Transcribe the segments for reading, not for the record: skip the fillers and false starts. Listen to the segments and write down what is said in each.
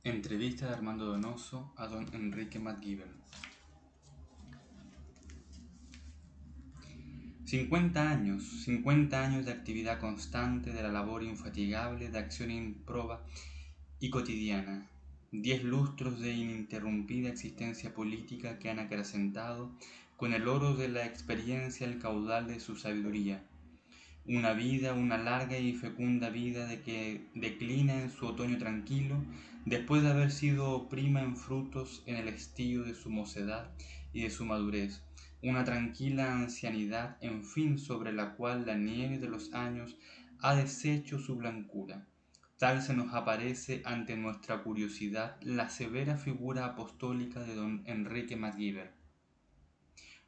Entrevista de Armando Donoso a don Enrique McGiver. 50 años de actividad constante, de la labor infatigable, de acción improba y cotidiana. 10 lustros de ininterrumpida existencia política que han acrecentado con el oro de la experiencia el caudal de su sabiduría. Una larga y fecunda vida de que declina en su otoño tranquilo, después de haber sido prima en frutos en el estío de su mocedad y de su madurez, una tranquila ancianidad, en fin, sobre la cual la nieve de los años ha deshecho su blancura. Tal se nos aparece ante nuestra curiosidad la severa figura apostólica de don Enrique McGiver.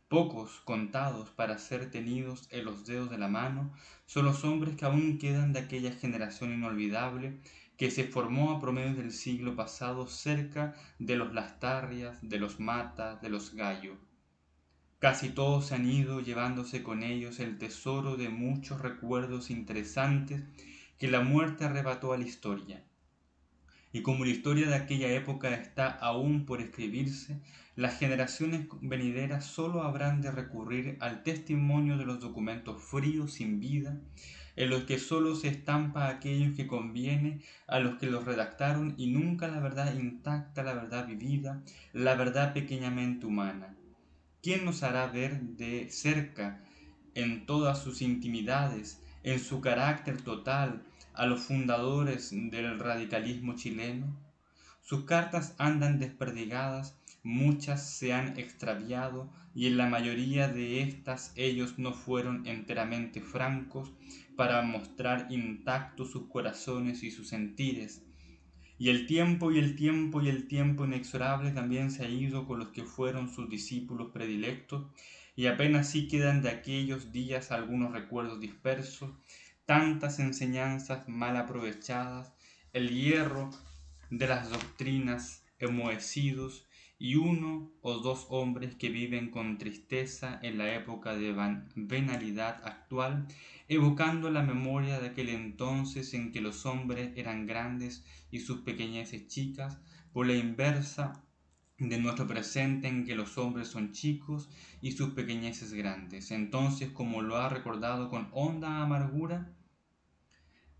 Pocos, contados para ser tenidos en los dedos de la mano, son los hombres que aún quedan de aquella generación inolvidable que se formó a promedios del siglo pasado cerca de los Lastarrias, de los Mata, de los Gallo. Casi todos se han ido llevándose con ellos el tesoro de muchos recuerdos interesantes que la muerte arrebató a la historia. Y como la historia de aquella época está aún por escribirse, las generaciones venideras sólo habrán de recurrir al testimonio de los documentos fríos sin vida, en los que sólo se estampa aquello que conviene a los que los redactaron y nunca la verdad intacta, la verdad vivida, la verdad pequeñamente humana. ¿Quién nos hará ver de cerca, en todas sus intimidades, en su carácter total, a los fundadores del radicalismo chileno? Sus cartas andan desperdigadas, muchas se han extraviado y en la mayoría de estas ellos no fueron enteramente francos para mostrar intactos sus corazones y sus sentires. Y el tiempo inexorable también se ha ido con los que fueron sus discípulos predilectos, y apenas sí quedan de aquellos días algunos recuerdos dispersos, tantas enseñanzas mal aprovechadas, el hierro de las doctrinas enmohecidos, y uno o dos hombres que viven con tristeza en la época de venalidad actual, evocando la memoria de aquel entonces en que los hombres eran grandes y sus pequeñeces chicas, por la inversa de nuestro presente en que los hombres son chicos y sus pequeñeces grandes. Entonces, como lo ha recordado con honda amargura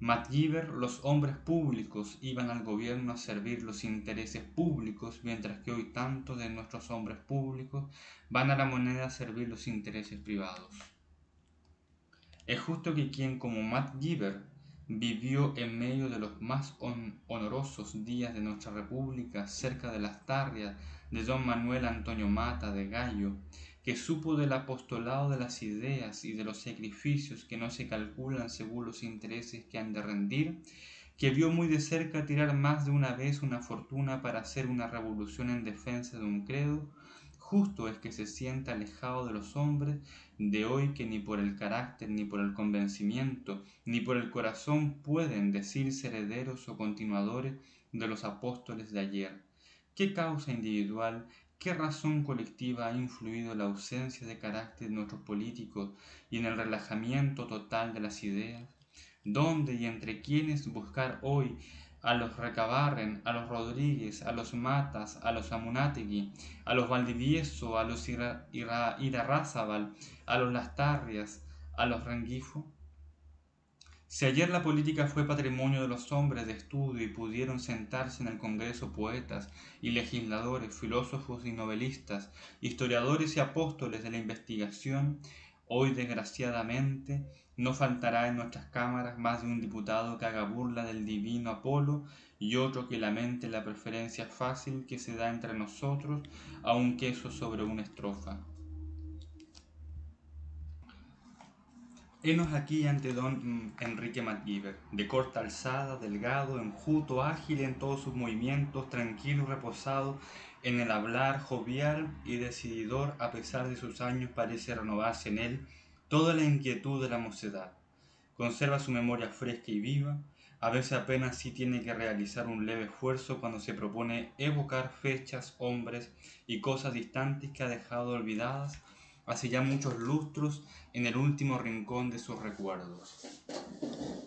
McGiver, los hombres públicos iban al gobierno a servir los intereses públicos, mientras que hoy tantos de nuestros hombres públicos van a la moneda a servir los intereses privados. Es justo que quien como McGiver vivió en medio de los más honorosos días de nuestra república, cerca de las tarrias de don Manuel Antonio Mata de Gallo, que supo del apostolado de las ideas y de los sacrificios que no se calculan según los intereses que han de rendir, que vio muy de cerca tirar más de una vez una fortuna para hacer una revolución en defensa de un credo, justo es que se sienta alejado de los hombres de hoy que ni por el carácter, ni por el convencimiento, ni por el corazón pueden decirse herederos o continuadores de los apóstoles de ayer. ¿Qué causa individual, qué razón colectiva ha influido en la ausencia de carácter de nuestros políticos y en el relajamiento total de las ideas? ¿Dónde y entre quiénes buscar hoy a los Recabarren, a los Rodríguez, a los Matas, a los Amunátegui, a los Valdivieso, a los Irarrázaval, a los Lastarrias, a los Rengifo? Si ayer la política fue patrimonio de los hombres de estudio y pudieron sentarse en el Congreso poetas y legisladores, filósofos y novelistas, historiadores y apóstoles de la investigación, hoy desgraciadamente no faltará en nuestras cámaras más de un diputado que haga burla del divino Apolo y otro que lamente la preferencia fácil que se da entre nosotros a un queso sobre una estrofa. Henos aquí ante don Enrique McGiver, de corta alzada, delgado, enjuto, ágil en todos sus movimientos, tranquilo y reposado en el hablar, jovial y decididor, a pesar de sus años parece renovarse en él toda la inquietud de la mocedad. Conserva su memoria fresca y viva, a veces apenas sí tiene que realizar un leve esfuerzo cuando se propone evocar fechas, hombres y cosas distantes que ha dejado olvidadas, hace ya muchos lustros, en el último rincón de sus recuerdos.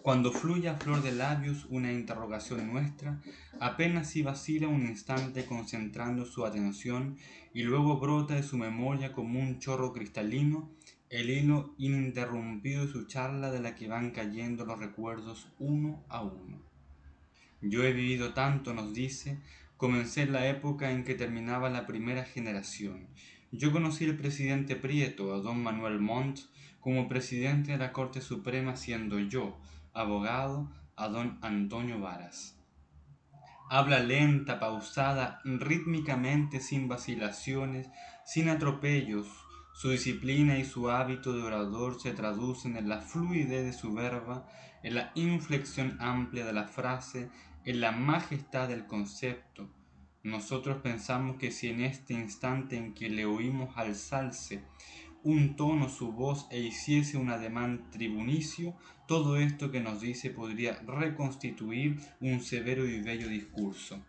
Cuando fluye a flor de labios una interrogación nuestra, apenas si vacila un instante concentrando su atención y luego brota de su memoria como un chorro cristalino el hilo ininterrumpido de su charla de la que van cayendo los recuerdos uno a uno. Yo he vivido tanto, nos dice, comencé en la época en que terminaba la primera generación. Yo conocí al presidente Prieto, a don Manuel Montt, como presidente de la Corte Suprema, siendo yo, abogado, a don Antonio Varas. Habla lenta, pausada, rítmicamente, sin vacilaciones, sin atropellos. Su disciplina y su hábito de orador se traducen en la fluidez de su verba, en la inflexión amplia de la frase, en la majestad del concepto. Nosotros pensamos que si en este instante en que le oímos alzarse un tono su voz e hiciese un ademán tribunicio, todo esto que nos dice podría reconstituir un severo y bello discurso.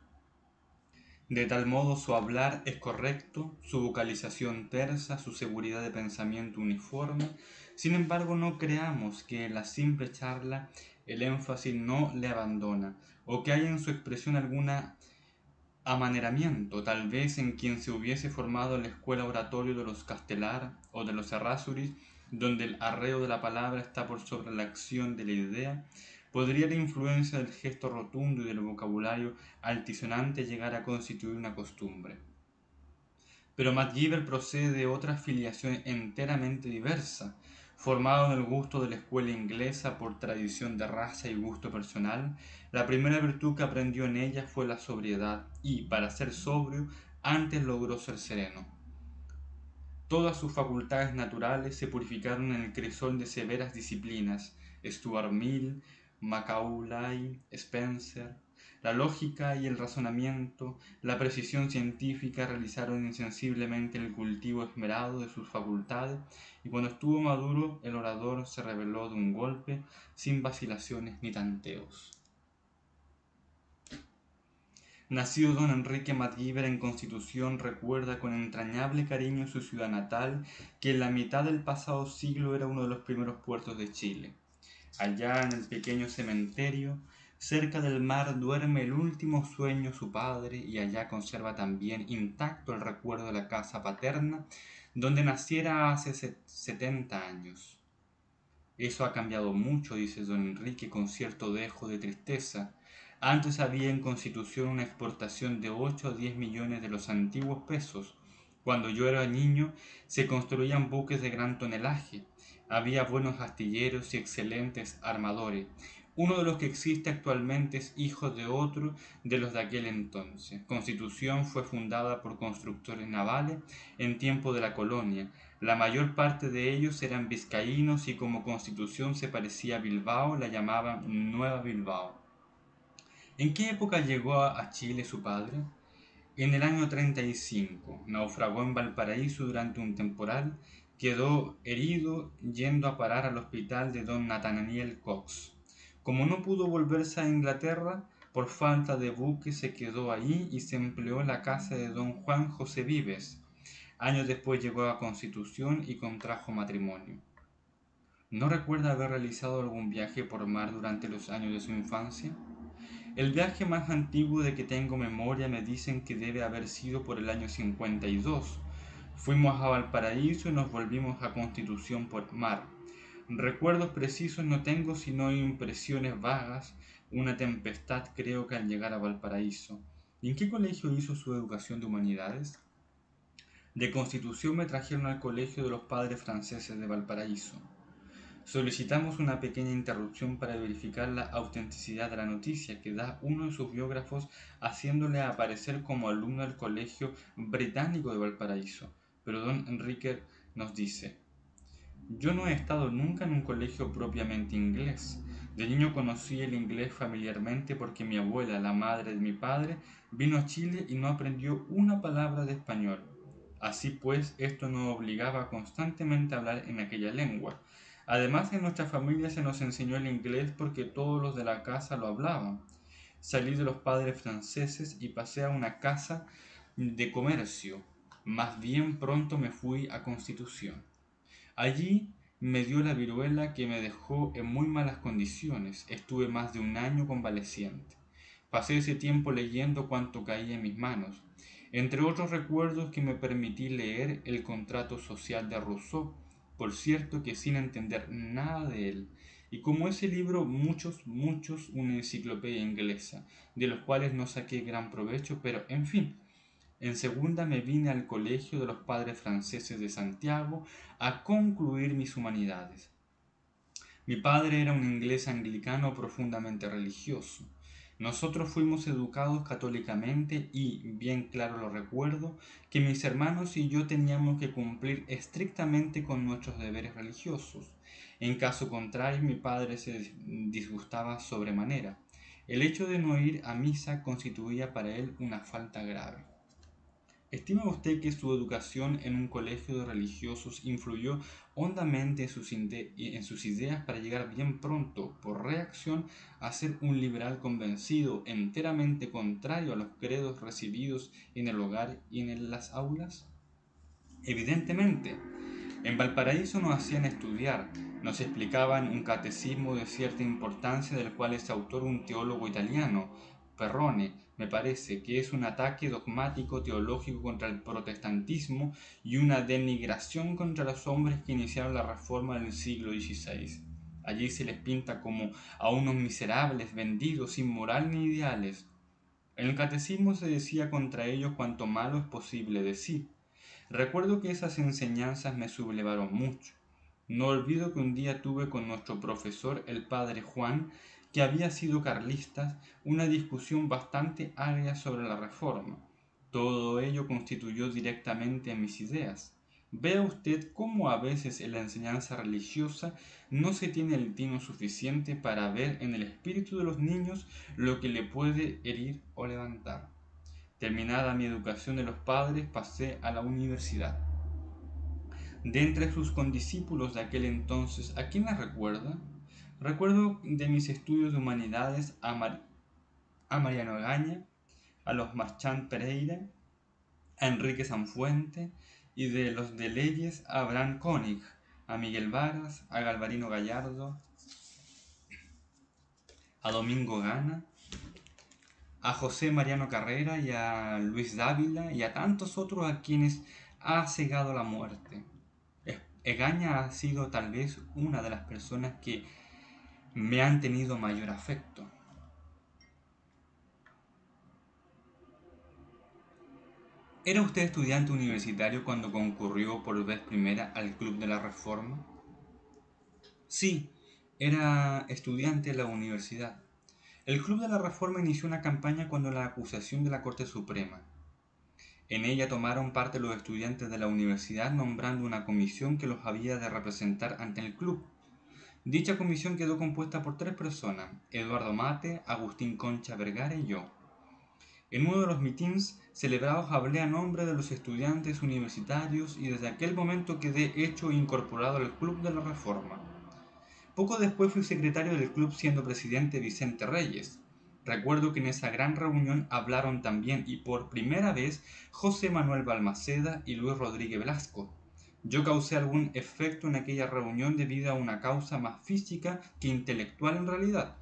De tal modo su hablar es correcto, su vocalización tersa, su seguridad de pensamiento uniforme. Sin embargo, no creamos que en la simple charla el énfasis no le abandona, o que haya en su expresión alguna amaneramiento, tal vez en quien se hubiese formado la escuela oratorio de los Castelar o de los Errázuriz, donde el arreo de la palabra está por sobre la acción de la idea, podría la influencia del gesto rotundo y del vocabulario altisonante llegar a constituir una costumbre. Pero MacGyver procede de otra filiación enteramente diversa, formado en el gusto de la escuela inglesa por tradición de raza y gusto personal. La primera virtud que aprendió en ella fue la sobriedad y, para ser sobrio, antes logró ser sereno. Todas sus facultades naturales se purificaron en el crisol de severas disciplinas, Stuart Mill, Macaulay, Spencer. La lógica y el razonamiento, la precisión científica realizaron insensiblemente el cultivo esmerado de sus facultades, y cuando estuvo maduro el orador se reveló de un golpe, sin vacilaciones ni tanteos. Nacido don Enrique MacGyver en Constitución, recuerda con entrañable cariño su ciudad natal, que en la mitad del pasado siglo era uno de los primeros puertos de Chile. Allá en el pequeño cementerio, cerca del mar, duerme el último sueño su padre, y allá conserva también intacto el recuerdo de la casa paterna, donde naciera hace 70 años. Eso ha cambiado mucho, dice don Enrique con cierto dejo de tristeza. Antes había en Constitución una exportación de 8 a 10 millones de los antiguos pesos. Cuando yo era niño se construían buques de gran tonelaje. Había buenos astilleros y excelentes armadores. Uno de los que existe actualmente es hijo de otro de los de aquel entonces. Constitución fue fundada por constructores navales en tiempo de la colonia. La mayor parte de ellos eran vizcaínos y como Constitución se parecía a Bilbao, la llamaban Nueva Bilbao. ¿En qué época llegó a Chile su padre? En el año 35. Naufragó en Valparaíso durante un temporal, quedó herido yendo a parar al hospital de don Nathaniel Cox. Como no pudo volverse a Inglaterra, por falta de buque se quedó ahí y se empleó en la casa de don Juan José Vives. Años después llegó a Constitución y contrajo matrimonio. ¿No recuerda haber realizado algún viaje por mar durante los años de su infancia? El viaje más antiguo de que tengo memoria me dicen que debe haber sido por el año 52. Fuimos a Valparaíso y nos volvimos a Constitución por mar. Recuerdos precisos no tengo, sino impresiones vagas, una tempestad creo que al llegar a Valparaíso. ¿Y en qué colegio hizo su educación de humanidades? De Constitución me trajeron al colegio de los padres franceses de Valparaíso. Solicitamos una pequeña interrupción para verificar la autenticidad de la noticia que da uno de sus biógrafos haciéndole aparecer como alumno del Colegio Británico de Valparaíso. Pero don Enrique nos dice: yo no he estado nunca en un colegio propiamente inglés. De niño conocí el inglés familiarmente porque mi abuela, la madre de mi padre, vino a Chile y no aprendió una palabra de español. Así pues, esto nos obligaba constantemente a hablar en aquella lengua. Además, en nuestra familia se nos enseñó el inglés porque todos los de la casa lo hablaban. Salí de los padres franceses y pasé a una casa de comercio. Más bien pronto me fui a Constitución. Allí me dio la viruela que me dejó en muy malas condiciones. Estuve más de un año convaleciente. Pasé ese tiempo leyendo cuanto caía en mis manos. Entre otros recuerdos que me permití leer el contrato social de Rousseau, por cierto que sin entender nada de él. Y como ese libro, muchos, una enciclopedia inglesa, de los cuales no saqué gran provecho, pero en fin, en segunda me vine al Colegio de los Padres Franceses de Santiago a concluir mis humanidades. Mi padre era un inglés anglicano profundamente religioso. Nosotros fuimos educados católicamente y, bien claro lo recuerdo, que mis hermanos y yo teníamos que cumplir estrictamente con nuestros deberes religiosos. En caso contrario, mi padre se disgustaba sobremanera. El hecho de no ir a misa constituía para él una falta grave. ¿Estima usted que su educación en un colegio de religiosos influyó hondamente en sus ideas para llegar bien pronto, por reacción, a ser un liberal convencido, enteramente contrario a los credos recibidos en el hogar y en las aulas? Evidentemente. En Valparaíso nos hacían estudiar, nos explicaban un catecismo de cierta importancia del cual es autor un teólogo italiano, Perrone, me parece, que es un ataque dogmático teológico contra el protestantismo y una denigración contra los hombres que iniciaron la reforma del siglo XVI. Allí se les pinta como a unos miserables, vendidos, sin moral ni ideales. En el catecismo se decía contra ellos cuanto malo es posible decir. Recuerdo que esas enseñanzas me sublevaron mucho. No olvido que un día tuve con nuestro profesor, el padre Juan, que había sido carlista, una discusión bastante agria sobre la reforma. Todo ello constituyó directamente a mis ideas. Vea usted cómo a veces en la enseñanza religiosa no se tiene el tino suficiente para ver en el espíritu de los niños lo que le puede herir o levantar. Terminada mi educación de los padres, pasé a la universidad. De entre sus condiscípulos de aquel entonces, ¿a quién la recuerda? Recuerdo de mis estudios de humanidades a Mariano Egaña, a los Marchand Pereira, a Enrique Sanfuente, y de los de leyes a Abraham Koenig, a Miguel Varas, a Galvarino Gallardo, a Domingo Gana, a José Mariano Carrera y a Luis Dávila y a tantos otros a quienes ha cegado la muerte. Egaña ha sido tal vez una de las personas que me han tenido mayor afecto. ¿Era usted estudiante universitario cuando concurrió por vez primera al Club de la Reforma? Sí, era estudiante de la universidad. El Club de la Reforma inició una campaña contra la acusación de la Corte Suprema. En ella tomaron parte los estudiantes de la universidad nombrando una comisión que los había de representar ante el club. Dicha comisión quedó compuesta por 3 personas, Eduardo Mate, Agustín Concha Vergara y yo. En uno de los mítines celebrados hablé a nombre de los estudiantes universitarios y desde aquel momento quedé hecho e incorporado al Club de la Reforma. Poco después fui secretario del club siendo presidente Vicente Reyes. Recuerdo que en esa gran reunión hablaron también y por primera vez José Manuel Balmaceda y Luis Rodríguez Velasco. Yo causé algún efecto en aquella reunión debido a una causa más física que intelectual en realidad.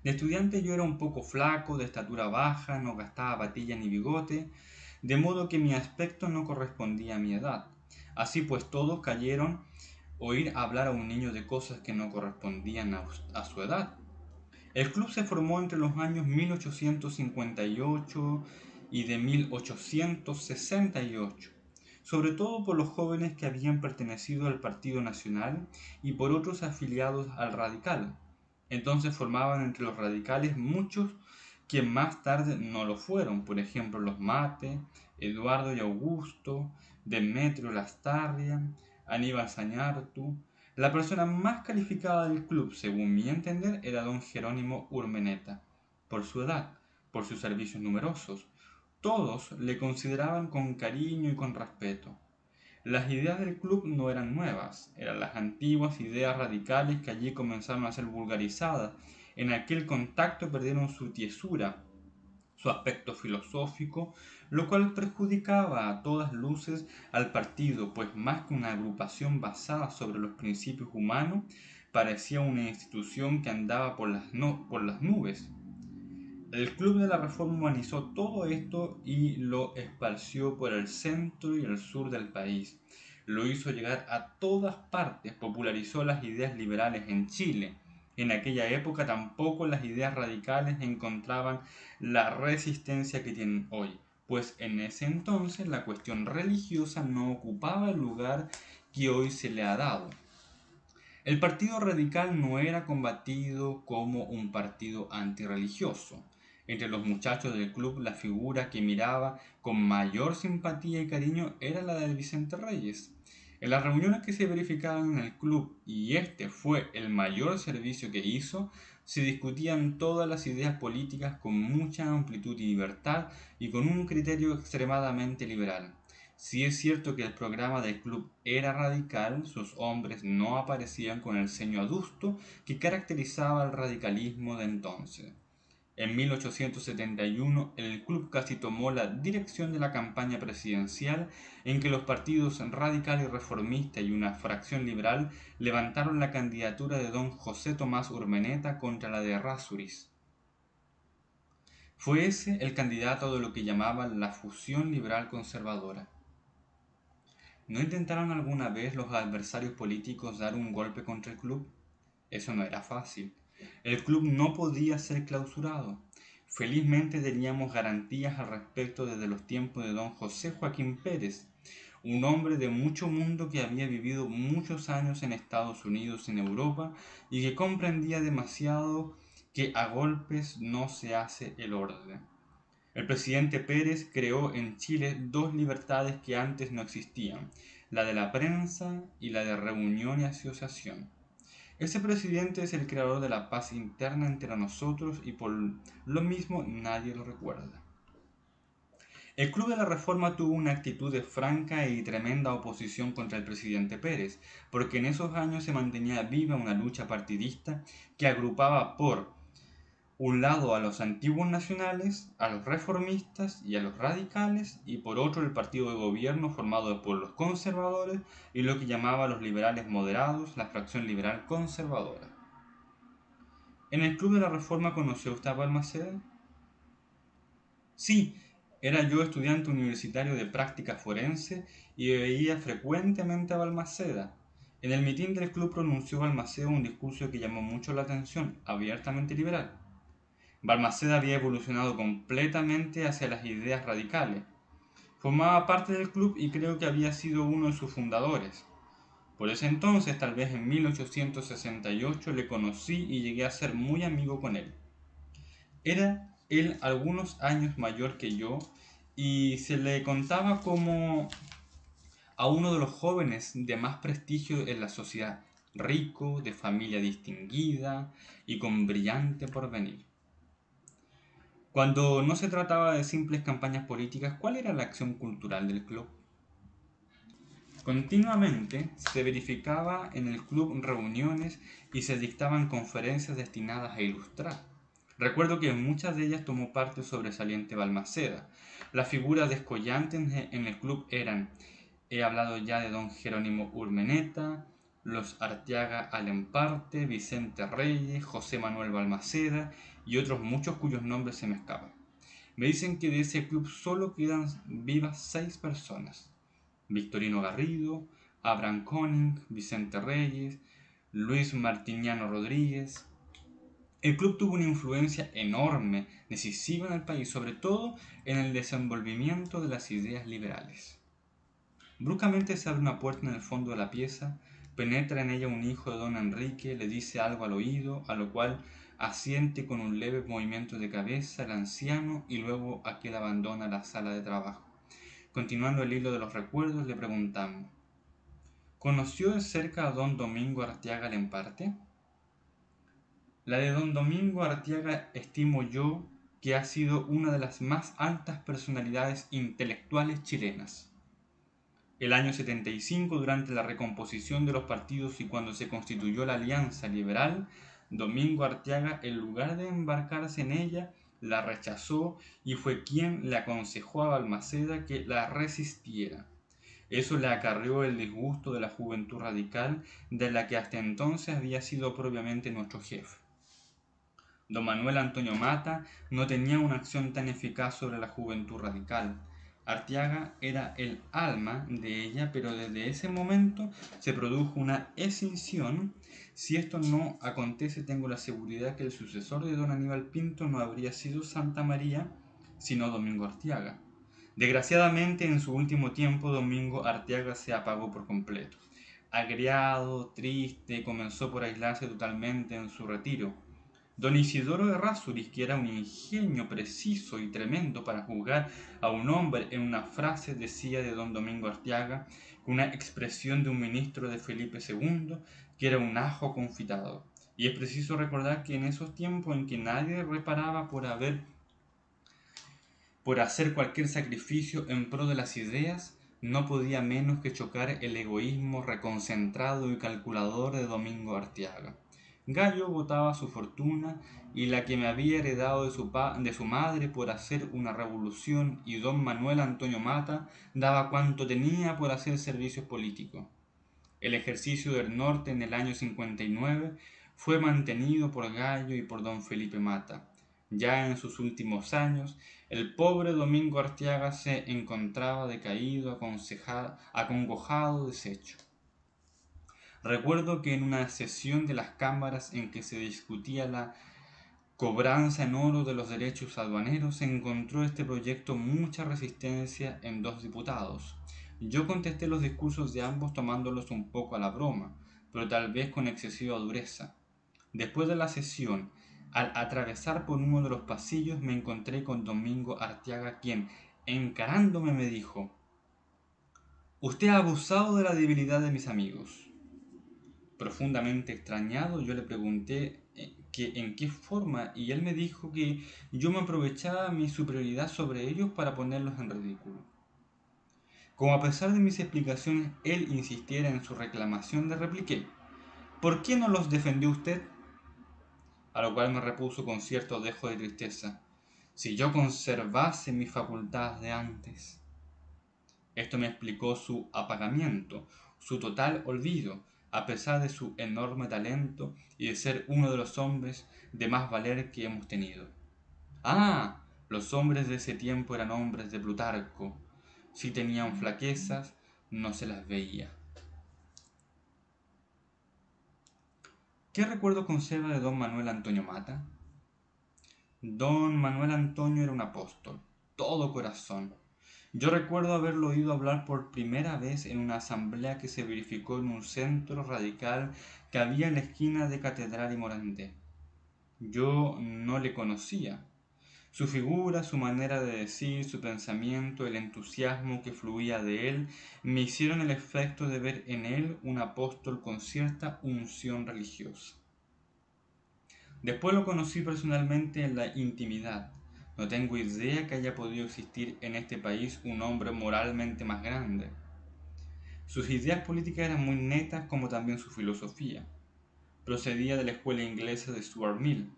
De estudiante yo era un poco flaco, de estatura baja, no gastaba patilla ni bigote, de modo que mi aspecto no correspondía a mi edad. Así pues todos cayeron oír hablar a un niño de cosas que no correspondían a su edad. El club se formó entre los años 1858 y de 1868, sobre todo por los jóvenes que habían pertenecido al Partido Nacional y por otros afiliados al Radical. Entonces formaban entre los radicales muchos que más tarde no lo fueron, por ejemplo los Mate, Eduardo y Augusto, Demetrio Lastarria, Aníbal Sañartu. La persona más calificada del club, según mi entender, era don Jerónimo Urmeneta, por su edad, por sus servicios numerosos. Todos le consideraban con cariño y con respeto. Las ideas del club no eran nuevas, eran las antiguas ideas radicales que allí comenzaron a ser vulgarizadas. En aquel contacto perdieron su tiesura, su aspecto filosófico, lo cual perjudicaba a todas luces al partido, pues más que una agrupación basada sobre los principios humanos, parecía una institución que andaba por las nubes. El Club de la Reforma humanizó todo esto y lo esparció por el centro y el sur del país. Lo hizo llegar a todas partes, popularizó las ideas liberales en Chile. En aquella época tampoco las ideas radicales encontraban la resistencia que tienen hoy, pues en ese entonces la cuestión religiosa no ocupaba el lugar que hoy se le ha dado. El Partido Radical no era combatido como un partido antirreligioso. Entre los muchachos del club, la figura que miraba con mayor simpatía y cariño era la de Vicente Reyes. En las reuniones que se verificaban en el club, y este fue el mayor servicio que hizo, se discutían todas las ideas políticas con mucha amplitud y libertad y con un criterio extremadamente liberal. Si es cierto que el programa del club era radical, sus hombres no aparecían con el ceño adusto que caracterizaba al radicalismo de entonces. En 1871 el club casi tomó la dirección de la campaña presidencial en que los partidos radical y reformista y una fracción liberal levantaron la candidatura de don José Tomás Urmeneta contra la de Errázuriz. Fue ese el candidato de lo que llamaban la fusión liberal conservadora. ¿No intentaron alguna vez los adversarios políticos dar un golpe contra el club? Eso no era fácil. El club no podía ser clausurado. Felizmente teníamos garantías al respecto desde los tiempos de don José Joaquín Pérez, un hombre de mucho mundo que había vivido muchos años en Estados Unidos y en Europa y que comprendía demasiado que a golpes no se hace el orden. El presidente Pérez creó en Chile dos libertades que antes no existían, la de la prensa y la de reunión y asociación. Ese presidente es el creador de la paz interna entre nosotros y por lo mismo nadie lo recuerda. El Club de la Reforma tuvo una actitud de franca y tremenda oposición contra el presidente Pérez, porque en esos años se mantenía viva una lucha partidista que agrupaba por un lado a los antiguos nacionales, a los reformistas y a los radicales, y por otro el partido de gobierno formado por los conservadores y lo que llamaba los liberales moderados, la fracción liberal conservadora. ¿En el Club de la Reforma conoció usted a Balmaceda? Sí, era yo estudiante universitario de práctica forense y veía frecuentemente a Balmaceda. En el mitin del club pronunció Balmaceda un discurso que llamó mucho la atención, abiertamente liberal. Balmaceda había evolucionado completamente hacia las ideas radicales. Formaba parte del club y creo que había sido uno de sus fundadores. Por ese entonces, tal vez en 1868, le conocí y llegué a ser muy amigo con él. Era él algunos años mayor que yo y se le contaba como a uno de los jóvenes de más prestigio en la sociedad, rico, de familia distinguida y con brillante porvenir. Cuando no se trataba de simples campañas políticas, ¿cuál era la acción cultural del club? Continuamente se verificaba en el club reuniones y se dictaban conferencias destinadas a ilustrar. Recuerdo que en muchas de ellas tomó parte sobresaliente Balmaceda. Las figuras descollantes en el club eran, he hablado ya de don Jerónimo Urmeneta, los Arteaga Alemparte, Vicente Reyes, José Manuel Balmaceda y otros muchos cuyos nombres se me escapan. Me dicen que de ese club solo quedan vivas 6 personas. Victorino Garrido, Abraham Koenig, Vicente Reyes, Luis Martiniano Rodríguez. El club tuvo una influencia enorme, decisiva en el país, sobre todo en el desenvolvimiento de las ideas liberales. Bruscamente se abre una puerta en el fondo de la pieza, penetra en ella un hijo de don Enrique, le dice algo al oído, a lo cual asiente con un leve movimiento de cabeza el anciano y luego aquel abandona la sala de trabajo. Continuando el hilo de los recuerdos, le preguntamos: ¿conoció de cerca a don Domingo Arteaga Alemparte? La de don Domingo Arteaga estimo yo que ha sido una de las más altas personalidades intelectuales chilenas. El año 75, durante la recomposición de los partidos y cuando se constituyó la Alianza Liberal, Domingo Arteaga, en lugar de embarcarse en ella, la rechazó y fue quien le aconsejó a Balmaceda que la resistiera. Eso le acarreó el disgusto de la juventud radical de la que hasta entonces había sido propiamente nuestro jefe. Don Manuel Antonio Mata no tenía una acción tan eficaz sobre la juventud radical. Artiaga era el alma de ella, pero desde ese momento se produjo una escisión. Si esto no acontece, tengo la seguridad que el sucesor de don Aníbal Pinto no habría sido Santa María, sino Domingo Artiaga. Desgraciadamente, en su último tiempo, Domingo Artiaga se apagó por completo. Agriado, triste, comenzó por aislarse totalmente en su retiro. Don Isidoro de Errázuriz, que era un ingenio preciso y tremendo para juzgar a un hombre en una frase, decía de don Domingo Artiaga, con una expresión de un ministro de Felipe II, que era un ajo confitado. Y es preciso recordar que en esos tiempos en que nadie reparaba por hacer cualquier sacrificio en pro de las ideas, no podía menos que chocar el egoísmo reconcentrado y calculador de Domingo Artiaga. Gallo votaba su fortuna y la que me había heredado de su madre por hacer una revolución, y don Manuel Antonio Mata daba cuanto tenía por hacer servicios políticos. El ejercicio del norte en el año 59 fue mantenido por Gallo y por don Felipe Mata. Ya en sus últimos años, el pobre Domingo Artiaga se encontraba decaído, acongojado, deshecho. Recuerdo que en una sesión de las cámaras en que se discutía la cobranza en oro de los derechos aduaneros, encontró este proyecto mucha resistencia en dos diputados. Yo contesté los discursos de ambos tomándolos un poco a la broma, pero tal vez con excesiva dureza. Después de la sesión, al atravesar por uno de los pasillos, me encontré con Domingo Artiaga, quien, encarándome, me dijo: «Usted ha abusado de la debilidad de mis amigos». Profundamente extrañado, yo le pregunté que en qué forma, y él me dijo que yo me aprovechaba mi superioridad sobre ellos para ponerlos en ridículo. Como a pesar de mis explicaciones él insistiera en su reclamación, le repliqué: «¿Por qué no los defendió usted?». A lo cual me repuso con cierto dejo de tristeza: «Si yo conservase mis facultades de antes». Esto me explicó su apagamiento, su total olvido, a pesar de su enorme talento y de ser uno de los hombres de más valer que hemos tenido. Ah, los hombres de ese tiempo eran hombres de Plutarco. Si tenían flaquezas, no se las veía. ¿Qué recuerdo conserva de don Manuel Antonio Mata? Don Manuel Antonio era un apóstol, todo corazón. Yo recuerdo haberlo oído hablar por primera vez en una asamblea que se verificó en un centro radical que había en la esquina de Catedral y Morandé. Yo no le conocía. Su figura, su manera de decir, su pensamiento, el entusiasmo que fluía de él, me hicieron el efecto de ver en él un apóstol con cierta unción religiosa. Después lo conocí personalmente en la intimidad. No tengo idea que haya podido existir en este país un hombre moralmente más grande. Sus ideas políticas eran muy netas, como también su filosofía. Procedía de la escuela inglesa de Stuart Mill.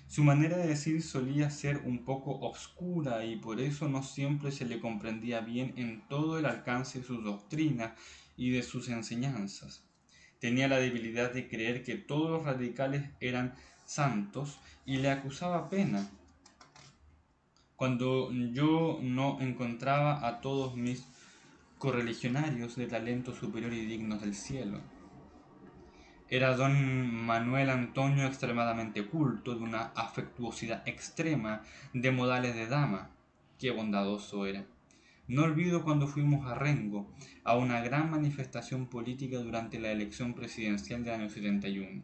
Su manera de decir solía ser un poco obscura y por eso no siempre se le comprendía bien en todo el alcance de sus doctrinas y de sus enseñanzas. Tenía la debilidad de creer que todos los radicales eran santos y le acusaba pena cuando yo no encontraba a todos mis correligionarios de talento superior y dignos del cielo. Era don Manuel Antonio extremadamente culto, de una afectuosidad extrema, de modales de dama. Qué bondadoso era. No olvido cuando fuimos a Rengo, a una gran manifestación política durante la elección presidencial del año 71.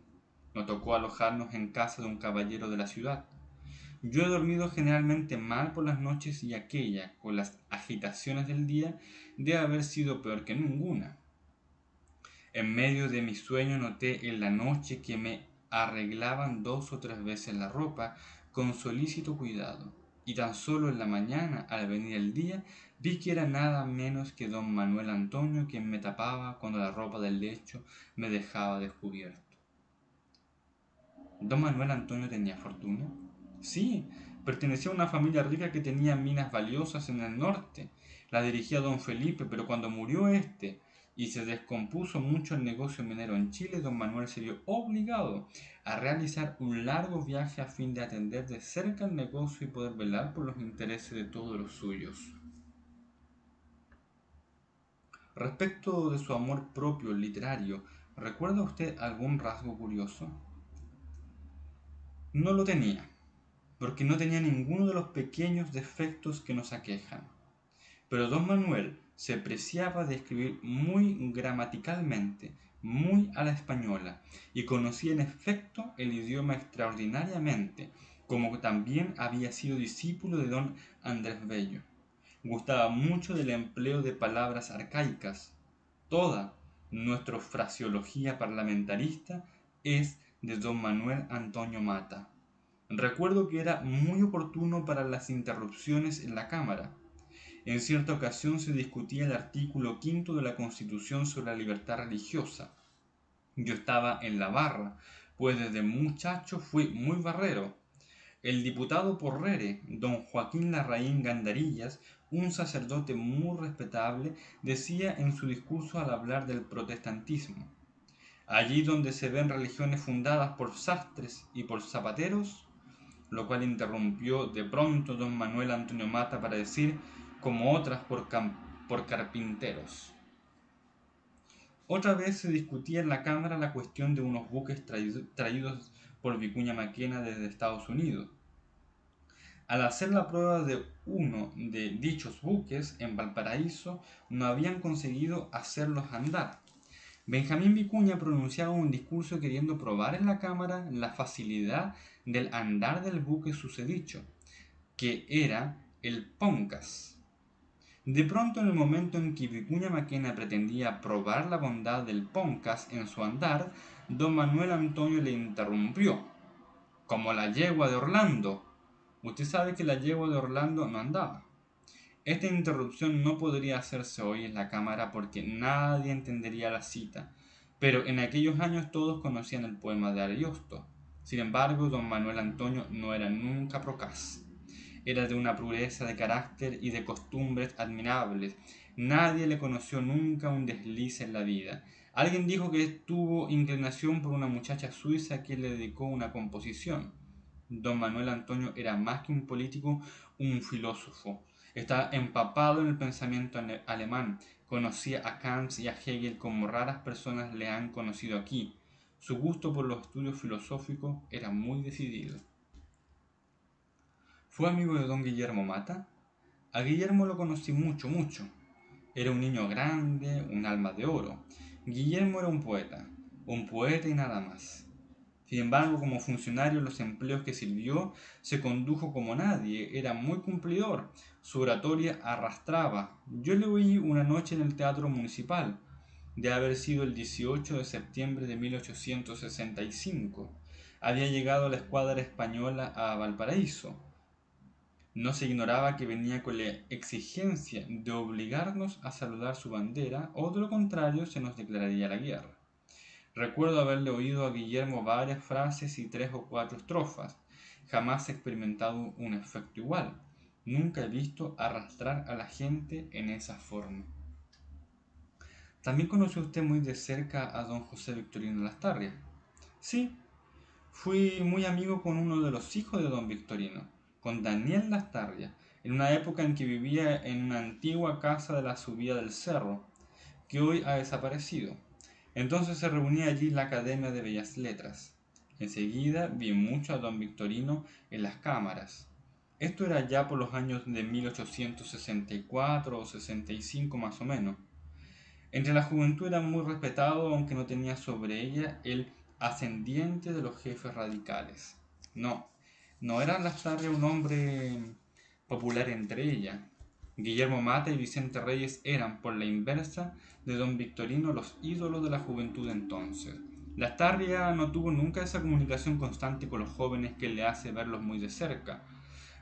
Nos tocó alojarnos en casa de un caballero de la ciudad. Yo he dormido generalmente mal por las noches y aquella, con las agitaciones del día, debe haber sido peor que ninguna. En medio de mi sueño noté en la noche que me arreglaban 2 o 3 veces la ropa con solícito cuidado, y tan solo en la mañana, al venir el día, vi que era nada menos que don Manuel Antonio quien me tapaba cuando la ropa del lecho me dejaba descubierto. ¿Don Manuel Antonio tenía fortuna? Sí, Pertenecía a una familia rica que tenía minas valiosas en el norte. La dirigía don Felipe, pero cuando murió este y se descompuso mucho el negocio minero en Chile, don Manuel se vio obligado a realizar un largo viaje a fin de atender de cerca el negocio y poder velar por los intereses de todos los suyos. Respecto de su amor propio literario, ¿recuerda usted algún rasgo curioso? No lo tenía, porque no tenía ninguno de los pequeños defectos que nos aquejan. Pero don Manuel se preciaba de escribir muy gramaticalmente, muy a la española, y conocía en efecto el idioma extraordinariamente, como también había sido discípulo de don Andrés Bello. Gustaba mucho del empleo de palabras arcaicas. Toda nuestra fraseología parlamentarista es de don Manuel Antonio Mata. Recuerdo que era muy oportuno para las interrupciones en la Cámara. En cierta ocasión se discutía el artículo quinto de la Constitución sobre la libertad religiosa. Yo estaba en la barra, pues desde muchacho fui muy barrero. El diputado Porrere, don Joaquín Larraín Gandarillas, un sacerdote muy respetable, decía en su discurso al hablar del protestantismo: allí donde se ven religiones fundadas por sastres y por zapateros, lo cual interrumpió de pronto don Manuel Antonio Mata para decir, como otras por carpinteros. Otra vez se discutía en la Cámara la cuestión de unos buques traídos por Vicuña Maquena desde Estados Unidos. Al hacer la prueba de uno de dichos buques en Valparaíso, no habían conseguido hacerlos andar. Benjamín Vicuña pronunciaba un discurso queriendo probar en la Cámara la facilidad del andar del buque susodicho, que era el Poncas. De pronto, en el momento en que Vicuña Maquena pretendía probar la bondad del Poncas en su andar, don Manuel Antonio le interrumpió: como la yegua de Orlando. Usted sabe que la yegua de Orlando no andaba. Esta interrupción no podría hacerse hoy en la Cámara porque nadie entendería la cita, pero en aquellos años todos conocían el poema de Ariosto. Sin embargo, don Manuel Antonio no era nunca procaz. Era de una pureza de carácter y de costumbres admirables. Nadie le conoció nunca un desliz en la vida. Alguien dijo que tuvo inclinación por una muchacha suiza que le dedicó una composición. Don Manuel Antonio era más que un político, un filósofo. Estaba empapado en el pensamiento alemán. Conocía a Kant y a Hegel como raras personas le han conocido aquí. Su gusto por los estudios filosóficos era muy decidido. ¿Fue amigo de don Guillermo Mata? A Guillermo lo conocí mucho, mucho. Era un niño grande, un alma de oro. Guillermo era un poeta y nada más. Sin embargo, como funcionario en los empleos que sirvió, se condujo como nadie, era muy cumplidor, su oratoria arrastraba. Yo le oí una noche en el Teatro Municipal, de haber sido el 18 de septiembre de 1865. Había llegado la escuadra española a Valparaíso. No se ignoraba que venía con la exigencia de obligarnos a saludar su bandera, o de lo contrario se nos declararía la guerra. Recuerdo haberle oído a Guillermo varias frases y 3 o 4 estrofas. Jamás he experimentado un efecto igual. Nunca he visto arrastrar a la gente en esa forma. ¿También conoció usted muy de cerca a don José Victorino Lastarria? Sí, fui muy amigo con uno de los hijos de don Victorino, con Daniel Lastarria, en una época en que vivía en una antigua casa de la subida del cerro, que hoy ha desaparecido. Entonces se reunía allí la Academia de Bellas Letras. Enseguida vi mucho a don Victorino en las cámaras. Esto era ya por los años de 1864 o 65 más o menos. Entre la juventud era muy respetado, aunque no tenía sobre ella el ascendiente de los jefes radicales. No era Lastarria un hombre popular entre ella. Guillermo Mata y Vicente Reyes eran, por la inversa, de don Victorino los ídolos de la juventud entonces. Lastarria no tuvo nunca esa comunicación constante con los jóvenes que le hace verlos muy de cerca.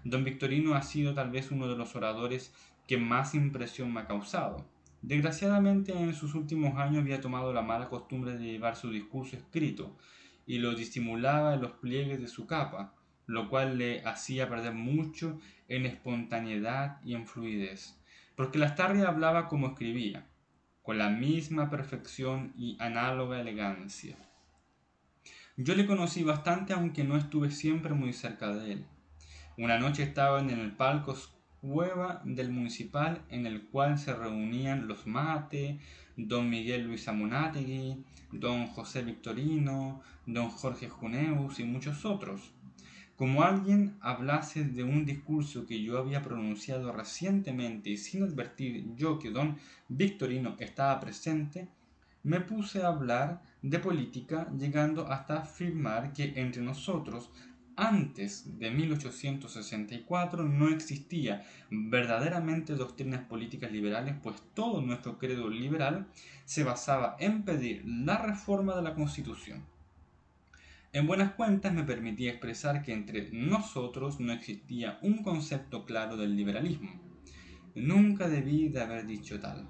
Don Victorino ha sido tal vez uno de los oradores que más impresión me ha causado. Desgraciadamente en sus últimos años había tomado la mala costumbre de llevar su discurso escrito y lo disimulaba en los pliegues de su capa. lo cual le hacía perder mucho en espontaneidad y en fluidez, porque Lastarria hablaba como escribía, con la misma perfección y análoga elegancia. Yo le conocí bastante, aunque no estuve siempre muy cerca de él. Una noche estaba en el palco cueva del municipal, en el cual se reunían los Mate, don Miguel Luis Amunátegui, don José Victorino, don Jorge Juneus y muchos otros. Como alguien hablase de un discurso que yo había pronunciado recientemente y sin advertir yo que don Victorino estaba presente, me puse a hablar de política, llegando hasta afirmar que entre nosotros, antes de 1864, no existía verdaderamente doctrinas políticas liberales, pues todo nuestro credo liberal se basaba en pedir la reforma de la Constitución. En buenas cuentas me permití expresar que entre nosotros no existía un concepto claro del liberalismo. Nunca debí de haber dicho tal.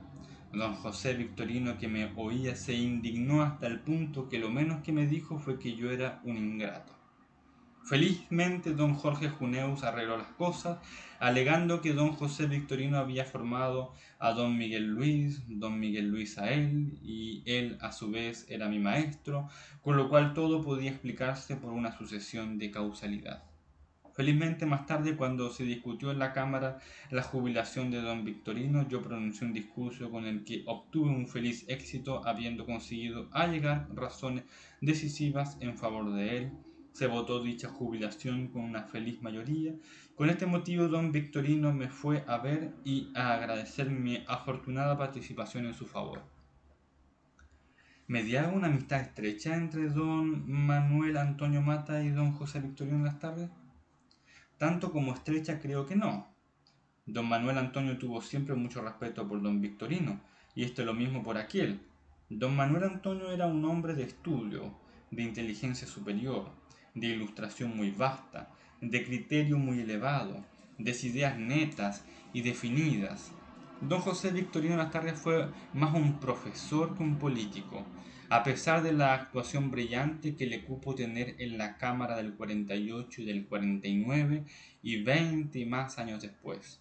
Don José Victorino, que me oía, se indignó hasta el punto que lo menos que me dijo fue que yo era un ingrato. Felizmente don Jorge Juneus arregló las cosas, alegando que don José Victorino había formado a don Miguel Luis a él, y él a su vez era mi maestro, con lo cual todo podía explicarse por una sucesión de causalidad. Felizmente más tarde, cuando se discutió en la Cámara la jubilación de don Victorino, yo pronuncié un discurso con el que obtuve un feliz éxito, habiendo conseguido allegar razones decisivas en favor de él. Se votó dicha jubilación con una feliz mayoría. Con este motivo don Victorino me fue a ver y a agradecer mi afortunada participación en su favor. ¿Mediaba una amistad estrecha entre don Manuel Antonio Mata y don José Victorino en las tardes? Tanto como estrecha creo que no. Don Manuel Antonio tuvo siempre mucho respeto por don Victorino, y esto es lo mismo por aquel. Don Manuel Antonio era un hombre de estudio, de inteligencia superior, de ilustración muy vasta, de criterio muy elevado, de ideas netas y definidas. Don José Victorino Lastarria fue más un profesor que un político, a pesar de la actuación brillante que le cupo tener en la Cámara del 48 y del 49 y 20 y más años después.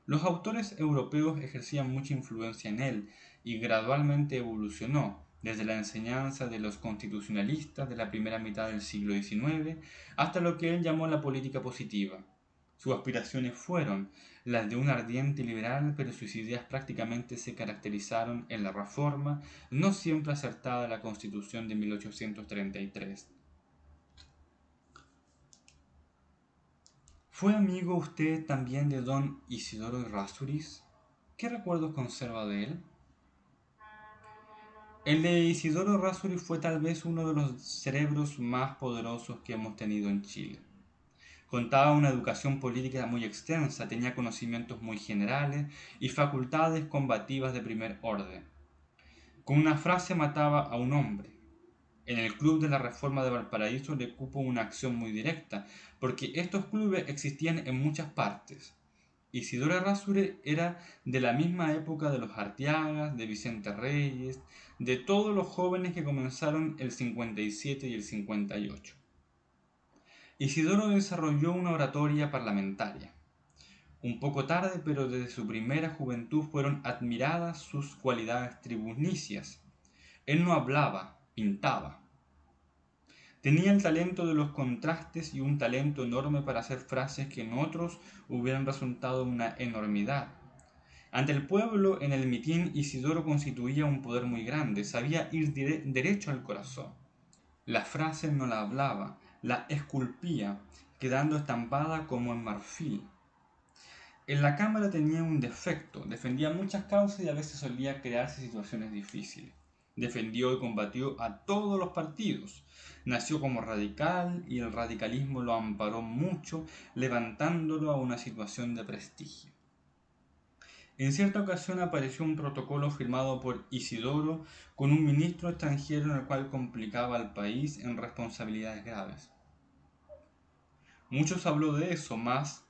Los autores europeos ejercían mucha influencia en él y gradualmente evolucionó, desde la enseñanza de los constitucionalistas de la primera mitad del siglo XIX hasta lo que él llamó la política positiva. Sus aspiraciones fueron las de un ardiente liberal, pero sus ideas prácticamente se caracterizaron en la reforma, no siempre acertada de la Constitución de 1833. ¿Fue amigo usted también de don Isidoro Errázuriz? ¿Qué recuerdos conserva de él? El de Isidoro Errázuriz fue tal vez uno de los cerebros más poderosos que hemos tenido en Chile. Contaba una educación política muy extensa, tenía conocimientos muy generales y facultades combativas de primer orden. Con una frase mataba a un hombre. En el Club de la Reforma de Valparaíso le cupo una acción muy directa, porque estos clubes existían en muchas partes. Isidoro Errázuriz era de la misma época de los Artiagas, de Vicente Reyes, de todos los jóvenes que comenzaron el 57 y el 58. Isidoro desarrolló una oratoria parlamentaria. Un poco tarde, pero desde su primera juventud fueron admiradas sus cualidades tribunicias. Él no hablaba, pintaba. Tenía el talento de los contrastes y un talento enorme para hacer frases que en otros hubieran resultado una enormidad. Ante el pueblo, en el mitin, Isidoro constituía un poder muy grande, sabía ir derecho al corazón. La frase no la hablaba, la esculpía, quedando estampada como en marfil. En la Cámara tenía un defecto, defendía muchas causas y a veces solía crearse situaciones difíciles. Defendió y combatió a todos los partidos. Nació como radical y el radicalismo lo amparó mucho, levantándolo a una situación de prestigio. En cierta ocasión apareció un protocolo firmado por Isidoro con un ministro extranjero en el cual complicaba al país en responsabilidades graves. Muchos habló de eso, mas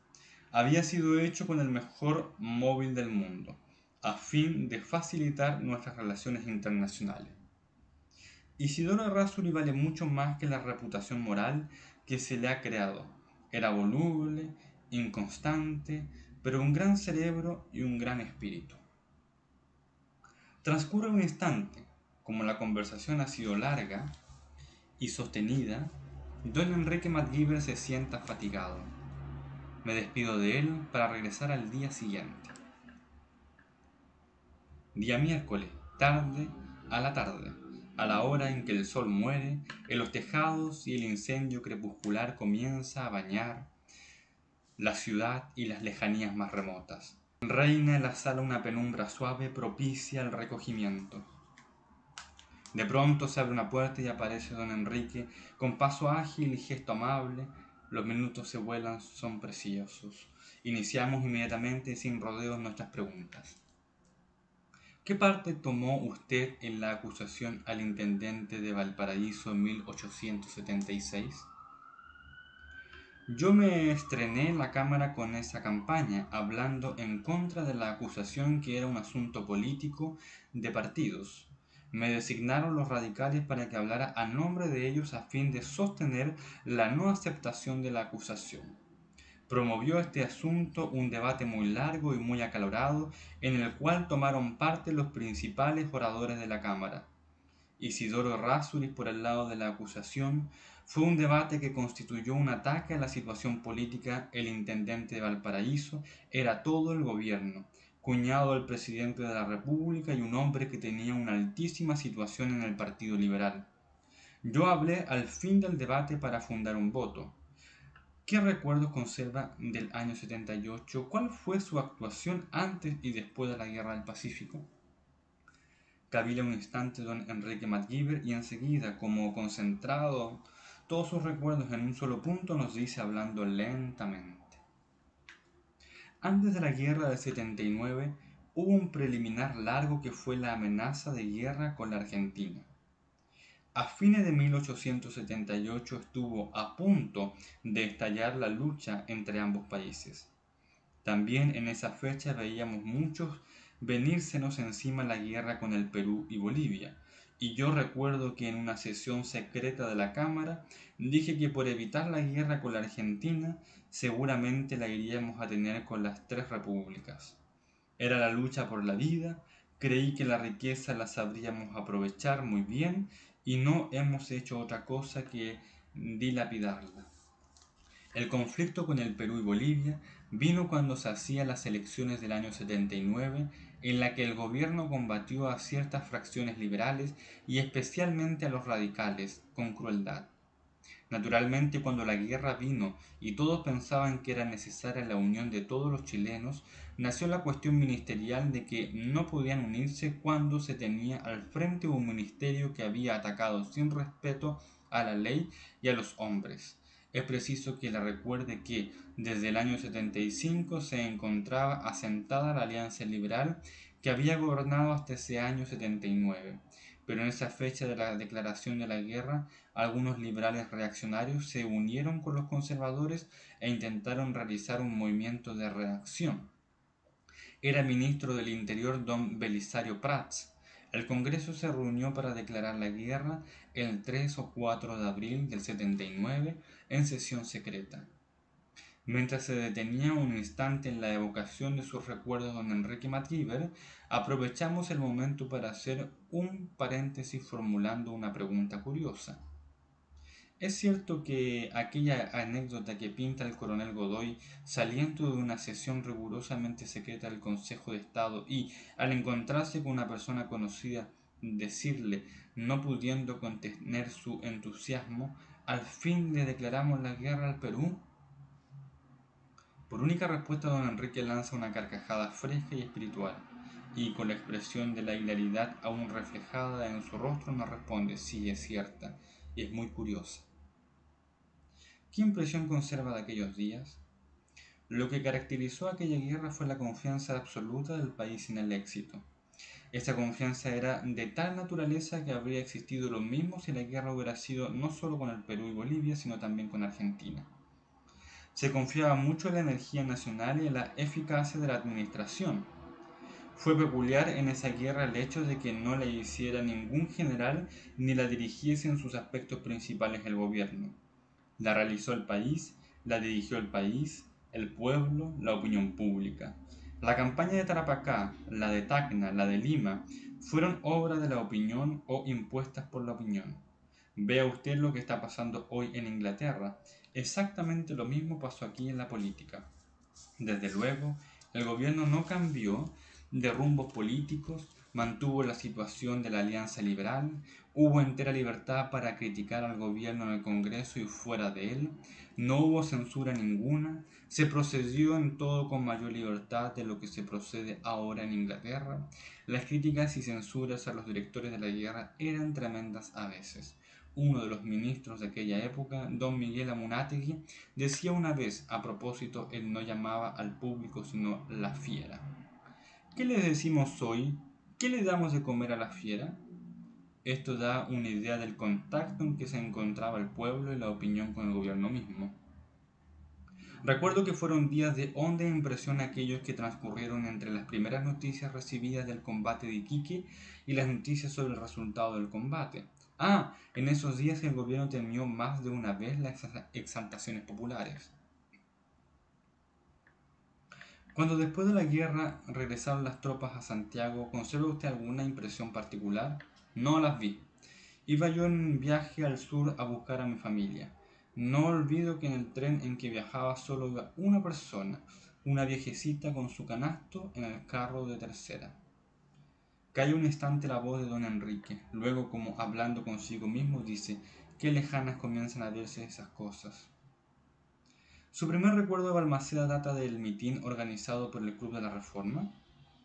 había sido hecho con el mejor móvil del mundo, a fin de facilitar nuestras relaciones internacionales. Isidoro Errázuriz vale mucho más que la reputación moral que se le ha creado. Era voluble, inconstante, pero un gran cerebro y un gran espíritu. Transcurre un instante, como la conversación ha sido larga y sostenida, don Enrique MacGyver se sienta fatigado. Me despido de él para regresar al día siguiente. Día miércoles, tarde, a la hora en que el sol muere, en los tejados y el incendio crepuscular comienza a bañar la ciudad y las lejanías más remotas. Reina en la sala una penumbra suave propicia al recogimiento. De pronto se abre una puerta y aparece don Enrique con paso ágil y gesto amable. Los minutos se vuelan, son preciosos. Iniciamos inmediatamente y sin rodeos nuestras preguntas. ¿Qué parte tomó usted en la acusación al intendente de Valparaíso en 1876? Yo me estrené en la Cámara con esa campaña, hablando en contra de la acusación que era un asunto político de partidos. Me designaron los radicales para que hablara a nombre de ellos a fin de sostener la no aceptación de la acusación. Promovió este asunto un debate muy largo y muy acalorado, en el cual tomaron parte los principales oradores de la Cámara. Isidoro Errázuriz por el lado de la acusación. Fue un debate que constituyó un ataque a la situación política. El intendente de Valparaíso era todo el gobierno, cuñado del presidente de la República y un hombre que tenía una altísima situación en el Partido Liberal. Yo hablé al fin del debate para fundar un voto. ¿Qué recuerdos conserva del año 78? ¿Cuál fue su actuación antes y después de la Guerra del Pacífico? Cavila un instante don Enrique MacGyver y enseguida, como concentrado todos sus recuerdos en un solo punto, nos dice hablando lentamente. Antes de la guerra del 79 hubo un preliminar largo que fue la amenaza de guerra con la Argentina. A fines de 1878 estuvo a punto de estallar la lucha entre ambos países. También en esa fecha veíamos muchos venírsenos encima la guerra con el Perú y Bolivia, y yo recuerdo que en una sesión secreta de la Cámara dije que por evitar la guerra con la Argentina seguramente la iríamos a tener con las tres repúblicas. Era la lucha por la vida, creí que la riqueza la sabríamos aprovechar muy bien y no hemos hecho otra cosa que dilapidarla. El conflicto con el Perú y Bolivia vino cuando se hacían las elecciones del año 79, en la que el gobierno combatió a ciertas fracciones liberales y especialmente a los radicales con crueldad. Naturalmente, cuando la guerra vino y todos pensaban que era necesaria la unión de todos los chilenos, nació la cuestión ministerial de que no podían unirse cuando se tenía al frente un ministerio que había atacado sin respeto a la ley y a los hombres. Es preciso que le recuerde que desde el año 75 se encontraba asentada la Alianza Liberal que había gobernado hasta ese año 79. Pero en esa fecha de la declaración de la guerra, algunos liberales reaccionarios se unieron con los conservadores e intentaron realizar un movimiento de reacción. Era ministro del Interior don Belisario Prats. El Congreso se reunió para declarar la guerra el 3 o 4 de abril del 79 en sesión secreta. Mientras se detenía un instante en la evocación de sus recuerdos don Enrique MacGyver, aprovechamos el momento para hacer un paréntesis formulando una pregunta curiosa. ¿Es cierto que aquella anécdota que pinta el coronel Godoy saliendo de una sesión rigurosamente secreta del Consejo de Estado y, al encontrarse con una persona conocida, decirle, no pudiendo contener su entusiasmo, al fin le declaramos la guerra al Perú? Por única respuesta, don Enrique lanza una carcajada fresca y espiritual, y con la expresión de la hilaridad aún reflejada en su rostro nos responde, sí, es cierta, y es muy curiosa. ¿Qué impresión conserva de aquellos días? Lo que caracterizó aquella guerra fue la confianza absoluta del país en el éxito. Esa confianza era de tal naturaleza que habría existido lo mismo si la guerra hubiera sido no solo con el Perú y Bolivia, sino también con Argentina. Se confiaba mucho en la energía nacional y en la eficacia de la administración. Fue peculiar en esa guerra el hecho de que no la hiciera ningún general ni la dirigiese en sus aspectos principales el gobierno. La realizó el país, La dirigió el país, el pueblo, la opinión pública. La campaña de Tarapacá, la de Tacna, la de Lima, fueron obra de la opinión o impuestas por la opinión. Vea usted lo que está pasando hoy en Inglaterra. Exactamente lo mismo pasó aquí en la política. Desde luego, el gobierno no cambió de rumbos políticos, mantuvo la situación de la Alianza Liberal, hubo entera libertad para criticar al gobierno en el Congreso y fuera de él, no hubo censura ninguna, se procedió en todo con mayor libertad de lo que se procede ahora en Inglaterra. Las críticas y censuras a los directores de la guerra eran tremendas a veces. Uno de los ministros de aquella época, don Miguel Amunátegui, decía una vez a propósito, él no llamaba al público sino la fiera. ¿Qué les decimos hoy? ¿Qué le damos de comer a la fiera? Esto da una idea del contacto en que se encontraba el pueblo y la opinión con el gobierno mismo. Recuerdo que fueron días de honda impresión aquellos que transcurrieron entre las primeras noticias recibidas del combate de Iquique y las noticias sobre el resultado del combate. En esos días el gobierno temió más de una vez las exaltaciones populares. Cuando después de la guerra regresaron las tropas a Santiago, ¿conserva usted alguna impresión particular? No las vi. Iba yo en un viaje al sur a buscar a mi familia. No olvido que en el tren en que viajaba solo iba una persona, una viejecita con su canasto en el carro de tercera. Calla un instante la voz de don Enrique, luego como hablando consigo mismo dice, qué lejanas comienzan a verse esas cosas. Su primer recuerdo de Balmaceda data del mitin organizado por el Club de la Reforma.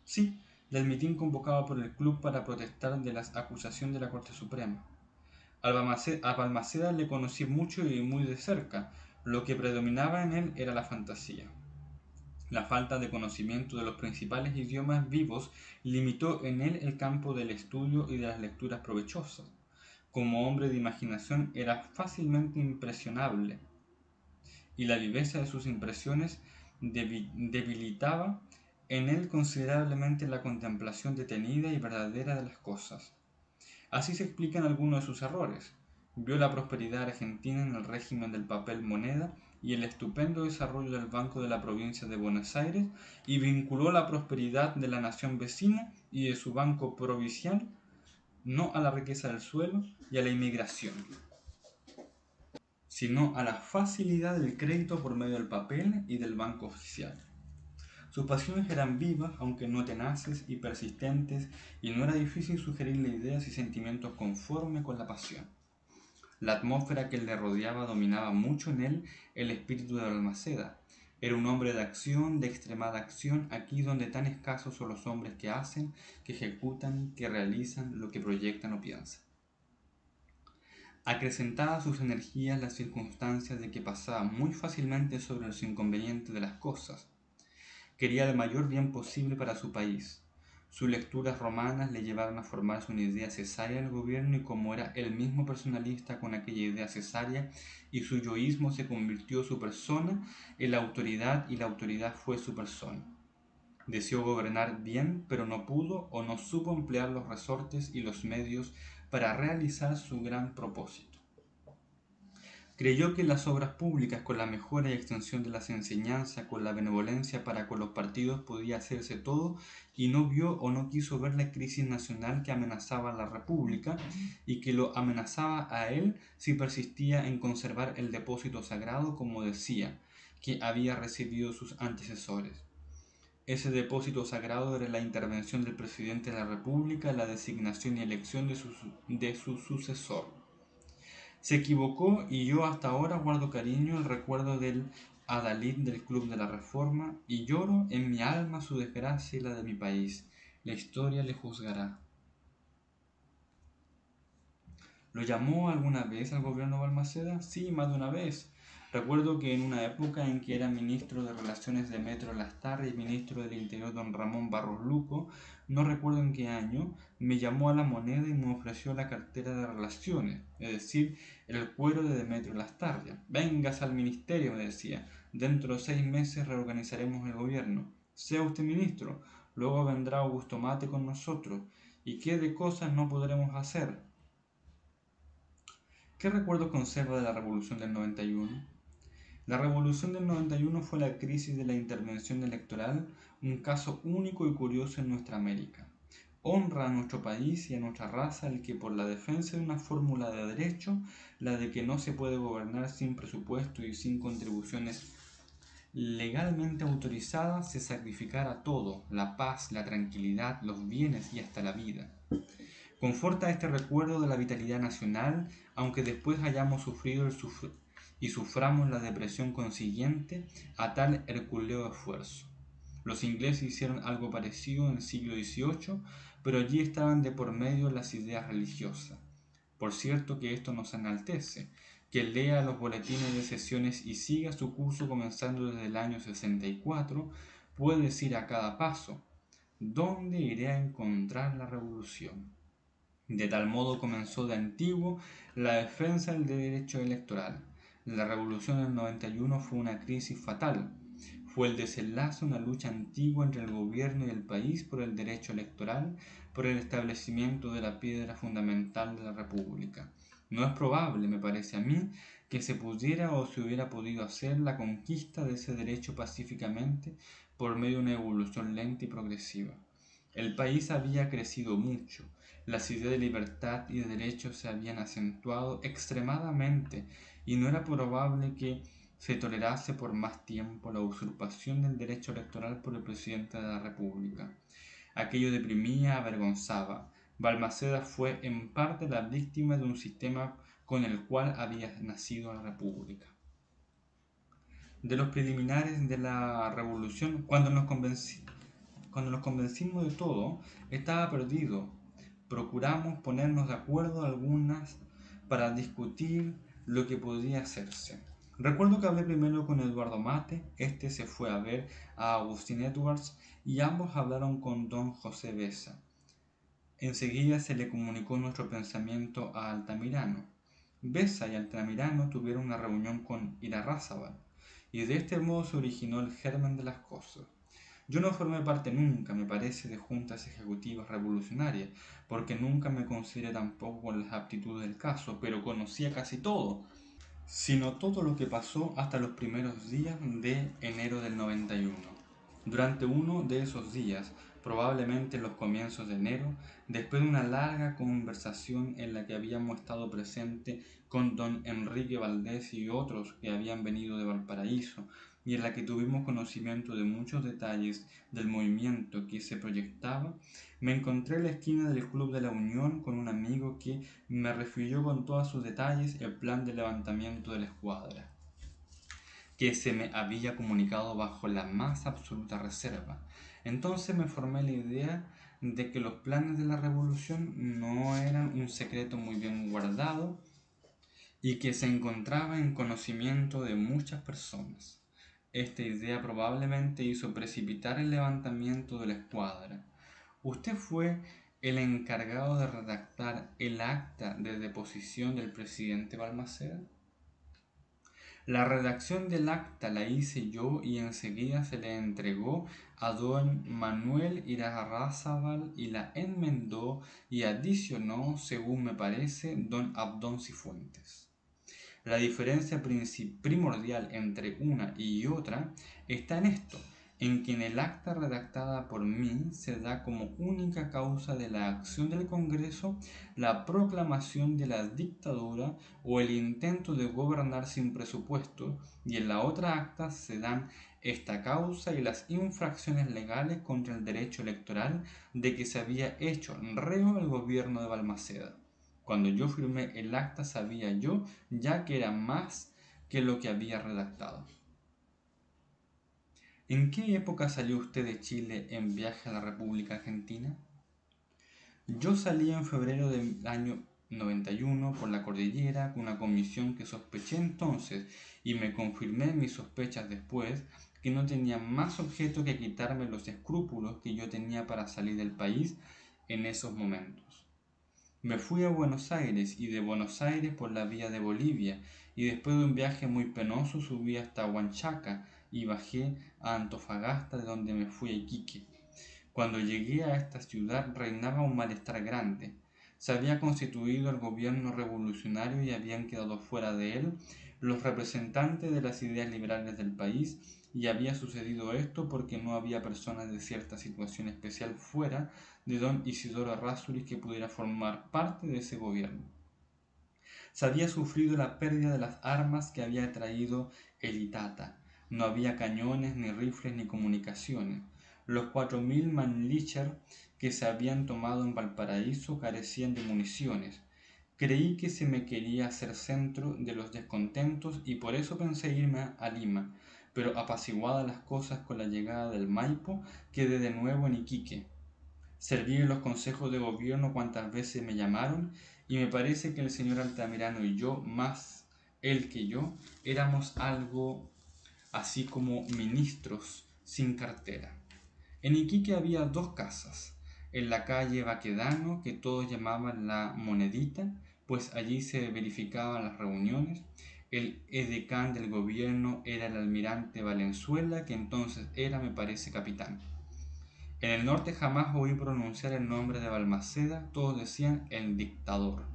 Sí, del mitin convocado por el club para protestar de las acusaciones de la Corte Suprema. A Balmaceda le conocí mucho y muy de cerca. Lo que predominaba en él era la fantasía. La falta de conocimiento de los principales idiomas vivos limitó en él el campo del estudio y de las lecturas provechosas. Como hombre de imaginación era fácilmente impresionable, y la viveza de sus impresiones debilitaba en él considerablemente la contemplación detenida y verdadera de las cosas. Así se explican algunos de sus errores. Vio la prosperidad argentina en el régimen del papel moneda y el estupendo desarrollo del Banco de la Provincia de Buenos Aires y vinculó la prosperidad de la nación vecina y de su banco provincial no a la riqueza del suelo y a la inmigración, sino a la facilidad del crédito por medio del papel y del banco oficial. Sus pasiones eran vivas, aunque no tenaces y persistentes, y no era difícil sugerirle ideas y sentimientos conforme con la pasión. La atmósfera que le rodeaba dominaba mucho en él el espíritu de Balmaceda. Era un hombre de acción, de extremada acción, aquí donde tan escasos son los hombres que hacen, que ejecutan, que realizan lo que proyectan o piensan. Acrecentaba sus energías las circunstancias de que pasaba muy fácilmente sobre los inconvenientes de las cosas. Quería el mayor bien posible para su país. Sus lecturas romanas le llevaron a formarse una idea cesárea del gobierno y como era él mismo personalista con aquella idea cesárea y su yoísmo se convirtió su persona en la autoridad y la autoridad fue su persona. Deseó gobernar bien, pero no pudo o no supo emplear los resortes y los medios para realizar su gran propósito. Creyó que las obras públicas, con la mejora y extensión de las enseñanzas, con la benevolencia para con los partidos, podía hacerse todo y no vio o no quiso ver la crisis nacional que amenazaba a la República y que lo amenazaba a él si persistía en conservar el depósito sagrado, como decía, que había recibido sus antecesores. Ese depósito sagrado era la intervención del presidente de la República, la designación y elección de su sucesor. Se equivocó y yo hasta ahora guardo cariño el recuerdo del adalid del Club de la Reforma y lloro en mi alma su desgracia y la de mi país. La historia le juzgará. ¿Lo llamó alguna vez al gobierno de Balmaceda? Sí, más de una vez. Recuerdo que en una época en que era ministro de Relaciones de Metro Lastarria y ministro del Interior don Ramón Barros Luco, no recuerdo en qué año, me llamó a La Moneda y me ofreció la cartera de Relaciones, es decir, el cuero de Demetrio Lastarria. Vengas al ministerio, me decía, dentro de 6 meses reorganizaremos el gobierno. Sea usted ministro, luego vendrá Augusto Mate con nosotros, y qué de cosas no podremos hacer. ¿Qué recuerdo conserva de la Revolución del 91? La revolución del 91 fue la crisis de la intervención electoral, un caso único y curioso en nuestra América. Honra a nuestro país y a nuestra raza el que por la defensa de una fórmula de derecho, la de que no se puede gobernar sin presupuesto y sin contribuciones legalmente autorizadas, se sacrificara todo, la paz, la tranquilidad, los bienes y hasta la vida. Conforta este recuerdo de la vitalidad nacional, aunque después hayamos sufrido y suframos la depresión consiguiente a tal hercúleo esfuerzo. Los ingleses hicieron algo parecido en el siglo XVIII, pero allí estaban de por medio las ideas religiosas. Por cierto que esto nos enaltece. Quien lea los boletines de sesiones y siga su curso comenzando desde el año 64, puede decir a cada paso, ¿dónde iré a encontrar la revolución? De tal modo comenzó de antiguo la defensa del derecho electoral. La revolución del 91 fue una crisis fatal. Fue el desenlace de una lucha antigua entre el gobierno y el país por el derecho electoral, por el establecimiento de la piedra fundamental de la República. No es probable, me parece a mí, que se pudiera o se hubiera podido hacer la conquista de ese derecho pacíficamente por medio de una evolución lenta y progresiva. El país había crecido mucho, las ideas de libertad y de derechos se habían acentuado extremadamente y no era probable que se tolerase por más tiempo la usurpación del derecho electoral por el presidente de la República. Aquello deprimía, avergonzaba. Balmaceda fue en parte la víctima de un sistema con el cual había nacido la República. De los preliminares de la revolución, cuando nos convencimos de todo, estaba perdido. Procuramos ponernos de acuerdo algunas para discutir lo que podía hacerse. Recuerdo que hablé primero con Eduardo Mate, este se fue a ver a Agustín Edwards y ambos hablaron con don José Besa. Enseguida se le comunicó nuestro pensamiento a Altamirano. Besa y Altamirano tuvieron una reunión con Irarrázaval y de este modo se originó el germen de las cosas. Yo no formé parte nunca, me parece, de juntas ejecutivas revolucionarias, porque nunca me consideré tampoco con las aptitudes del caso, pero conocía casi todo, sino todo lo que pasó hasta los primeros días de enero del 91. Durante uno de esos días, probablemente en los comienzos de enero, después de una larga conversación en la que habíamos estado presentes con don Enrique Valdés y otros que habían venido de Valparaíso, y en la que tuvimos conocimiento de muchos detalles del movimiento que se proyectaba, me encontré en la esquina del Club de la Unión con un amigo que me refirió con todos sus detalles el plan de levantamiento de la escuadra, que se me había comunicado bajo la más absoluta reserva. Entonces me formé la idea de que los planes de la revolución no eran un secreto muy bien guardado y que se encontraba en conocimiento de muchas personas. Esta idea probablemente hizo precipitar el levantamiento de la escuadra. ¿Usted fue el encargado de redactar el acta de deposición del presidente Balmaceda? La redacción del acta la hice yo y enseguida se le entregó a don Manuel Irarrázaval y la enmendó y adicionó, según me parece, don Abdón Cifuentes. La diferencia primordial entre una y otra está en esto, en que en el acta redactada por mí se da como única causa de la acción del Congreso la proclamación de la dictadura o el intento de gobernar sin presupuesto, y en la otra acta se dan esta causa y las infracciones legales contra el derecho electoral de que se había hecho reo el gobierno de Balmaceda. Cuando yo firmé el acta sabía yo ya que era más que lo que había redactado. ¿En qué época salió usted de Chile en viaje a la República Argentina? Yo salí en febrero del año 91 por la cordillera con una comisión que sospeché entonces y me confirmé mis sospechas después que no tenía más objeto que quitarme los escrúpulos que yo tenía para salir del país en esos momentos. Me fui a Buenos Aires y de Buenos Aires por la vía de Bolivia y después de un viaje muy penoso subí hasta Huanchaca y bajé a Antofagasta de donde me fui a Iquique. Cuando llegué a esta ciudad reinaba un malestar grande. Se había constituido el gobierno revolucionario y habían quedado fuera de él los representantes de las ideas liberales del país, y había sucedido esto porque no había personas de cierta situación especial fuera de don Isidoro Errázuriz que pudiera formar parte de ese gobierno. Se había sufrido la pérdida de las armas que había traído el Itata. No había cañones, ni rifles, ni comunicaciones. Los 4000 Mannlicher que se habían tomado en Valparaíso carecían de municiones. Creí que se me quería hacer centro de los descontentos y por eso pensé irme a Lima, pero apaciguadas las cosas con la llegada del Maipo, quedé de nuevo en Iquique. Serví en los consejos de gobierno cuantas veces me llamaron y me parece que el señor Altamirano y yo, más él que yo, éramos algo así como ministros sin cartera. En Iquique había 2 casas. En la calle Baquedano, que todos llamaban la Monedita, pues allí se verificaban las reuniones. El edecán del gobierno era el almirante Valenzuela, que entonces era, me parece, capitán. En el norte jamás oí pronunciar el nombre de Balmaceda, todos decían el dictador.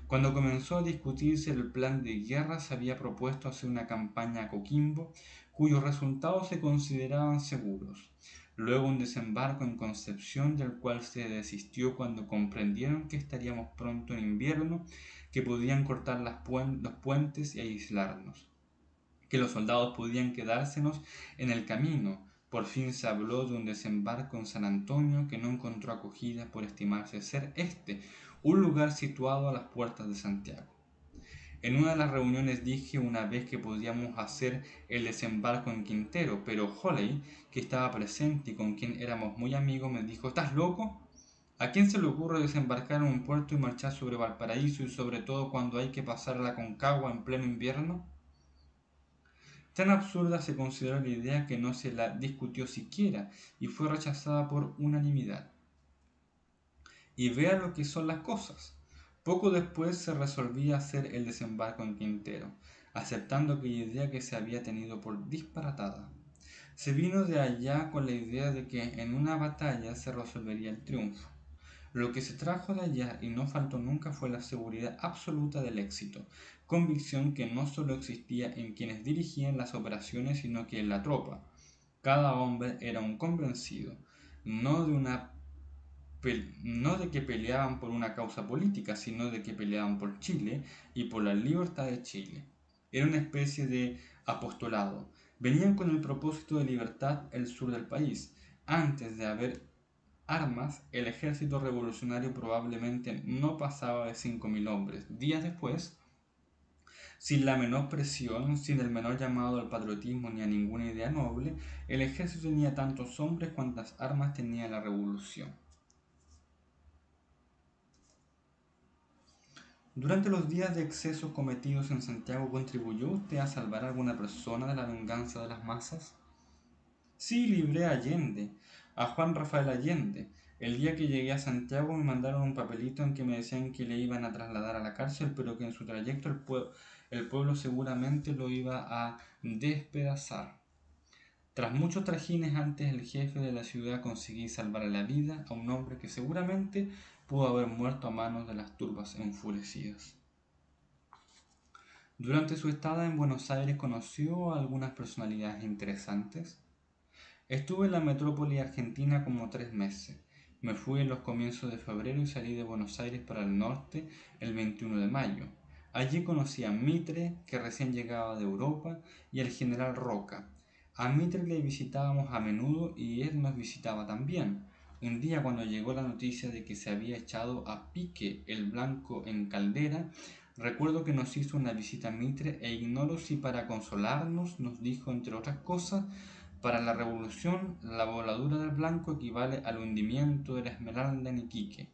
Cuando comenzó a discutirse el plan de guerra, se había propuesto hacer una campaña a Coquimbo, cuyos resultados se consideraban seguros. Luego un desembarco en Concepción, del cual se desistió cuando comprendieron que estaríamos pronto en invierno, que podían cortar los puentes y aislarnos, que los soldados podían quedársenos en el camino. Por fin se habló de un desembarco en San Antonio, que no encontró acogida por estimarse ser un lugar situado a las puertas de Santiago. En una de las reuniones dije una vez que podíamos hacer el desembarco en Quintero, pero Holley, que estaba presente y con quien éramos muy amigos, me dijo: ¿estás loco? ¿A quién se le ocurre desembarcar en un puerto y marchar sobre Valparaíso, y sobre todo cuando hay que pasar a la Concagua en pleno invierno? Tan absurda se consideró la idea que no se la discutió siquiera y fue rechazada por unanimidad. Y vea lo que son las cosas. Poco después se resolvía hacer el desembarco en Quintero, aceptando aquella idea que se había tenido por disparatada. Se vino de allá con la idea de que en una batalla se resolvería el triunfo. Lo que se trajo de allá y no faltó nunca fue la seguridad absoluta del éxito, convicción que no solo existía en quienes dirigían las operaciones, sino que en la tropa. Cada hombre era un convencido, no de que peleaban por una causa política, sino de que peleaban por Chile y por la libertad de Chile. Era una especie de apostolado. Venían con el propósito de libertad el sur del país. Antes de haber armas, el ejército revolucionario probablemente no pasaba de 5000 hombres. Días después, sin la menor presión, sin el menor llamado al patriotismo ni a ninguna idea noble, el ejército tenía tantos hombres cuantas armas tenía la revolución. Durante los días de excesos cometidos en Santiago, ¿contribuyó usted a salvar a alguna persona de la venganza de las masas? Sí, libré a Allende, a Juan Rafael Allende. El día que llegué a Santiago me mandaron un papelito en que me decían que le iban a trasladar a la cárcel, pero que en su trayecto el pueblo seguramente lo iba a despedazar. Tras muchos trajines antes, el jefe de la ciudad conseguí salvar la vida a un hombre que seguramente pudo haber muerto a manos de las turbas enfurecidas. Durante su estada en Buenos Aires conoció a algunas personalidades interesantes. Estuve en la metrópoli argentina como 3 meses. Me fui en los comienzos de febrero y salí de Buenos Aires para el norte el 21 de mayo. Allí conocí a Mitre, que recién llegaba de Europa, y al general Roca. A Mitre le visitábamos a menudo y él nos visitaba también. Un día, cuando llegó la noticia de que se había echado a pique el Blanco en Caldera, recuerdo que nos hizo una visita a Mitre e ignoro si para consolarnos nos dijo, entre otras cosas: para la revolución, la voladura del Blanco equivale al hundimiento de la Esmeralda en Iquique.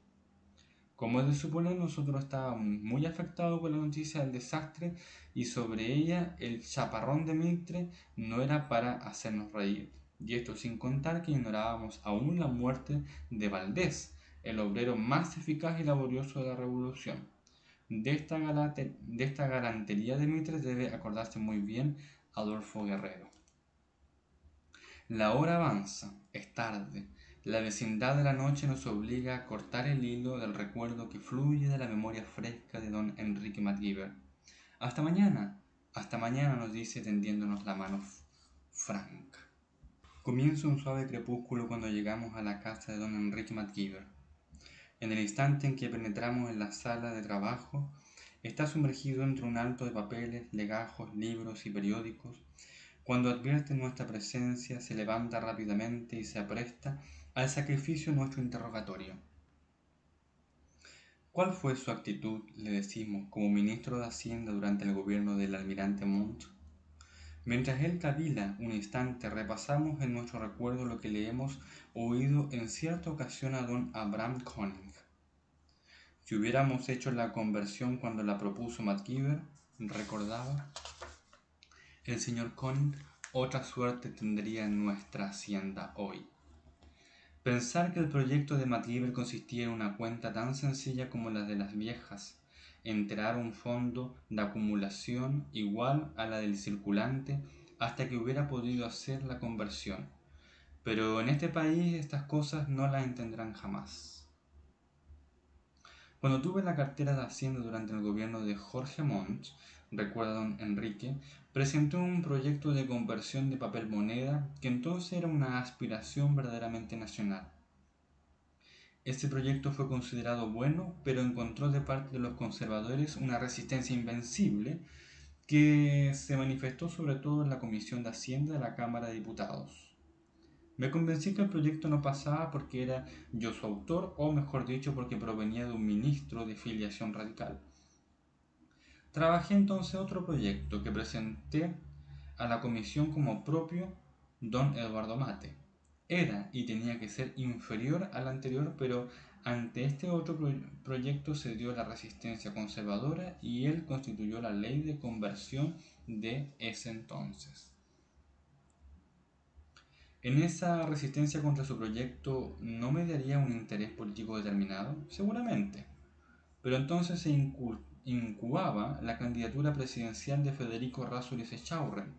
Como es de suponer, nosotros estábamos muy afectados con la noticia del desastre y sobre ella el chaparrón de Mitre no era para hacernos reír. Y esto sin contar que ignorábamos aún la muerte de Valdés, el obrero más eficaz y laborioso de la revolución. De esta galantería de Mitre debe acordarse muy bien Adolfo Guerrero. La hora avanza, es tarde. La vecindad de la noche nos obliga a cortar el hilo del recuerdo que fluye de la memoria fresca de don Enrique MacGyver. Hasta mañana. Hasta mañana, nos dice tendiéndonos la mano franca. Comienza un suave crepúsculo cuando llegamos a la casa de don Enrique McGiver. En el instante en que penetramos en la sala de trabajo, está sumergido entre un alto de papeles, legajos, libros y periódicos. Cuando advierte nuestra presencia, se levanta rápidamente y se apresta al sacrificio de nuestro interrogatorio. ¿Cuál fue su actitud, le decimos, como ministro de Hacienda durante el gobierno del almirante Montt? Mientras él cavila un instante, repasamos en nuestro recuerdo lo que le hemos oído en cierta ocasión a don Abraham Koenig. Si hubiéramos hecho la conversión cuando la propuso McGiver, recordaba, el señor Koenig, otra suerte tendría en nuestra hacienda hoy. Pensar que el proyecto de McGiver consistía en una cuenta tan sencilla como la de las viejas, enterar un fondo de acumulación igual a la del circulante hasta que hubiera podido hacer la conversión. Pero en este país estas cosas no las entenderán jamás. Cuando tuve la cartera de Hacienda durante el gobierno de Jorge Montt, recuerda don Enrique, presenté un proyecto de conversión de papel moneda que entonces era una aspiración verdaderamente nacional. Este proyecto fue considerado bueno, pero encontró de parte de los conservadores una resistencia invencible que se manifestó sobre todo en la Comisión de Hacienda de la Cámara de Diputados. Me convencí que el proyecto no pasaba porque era yo su autor, o mejor dicho, porque provenía de un ministro de filiación radical. Trabajé entonces otro proyecto que presenté a la comisión como propio don Eduardo Mate. Era y tenía que ser inferior al anterior, pero ante este otro proyecto se dio la resistencia conservadora y él constituyó la ley de conversión de ese entonces. ¿En esa resistencia contra su proyecto no mediaría un interés político determinado? Seguramente. Pero entonces se incubaba la candidatura presidencial de Federico Errázuriz Echaurren,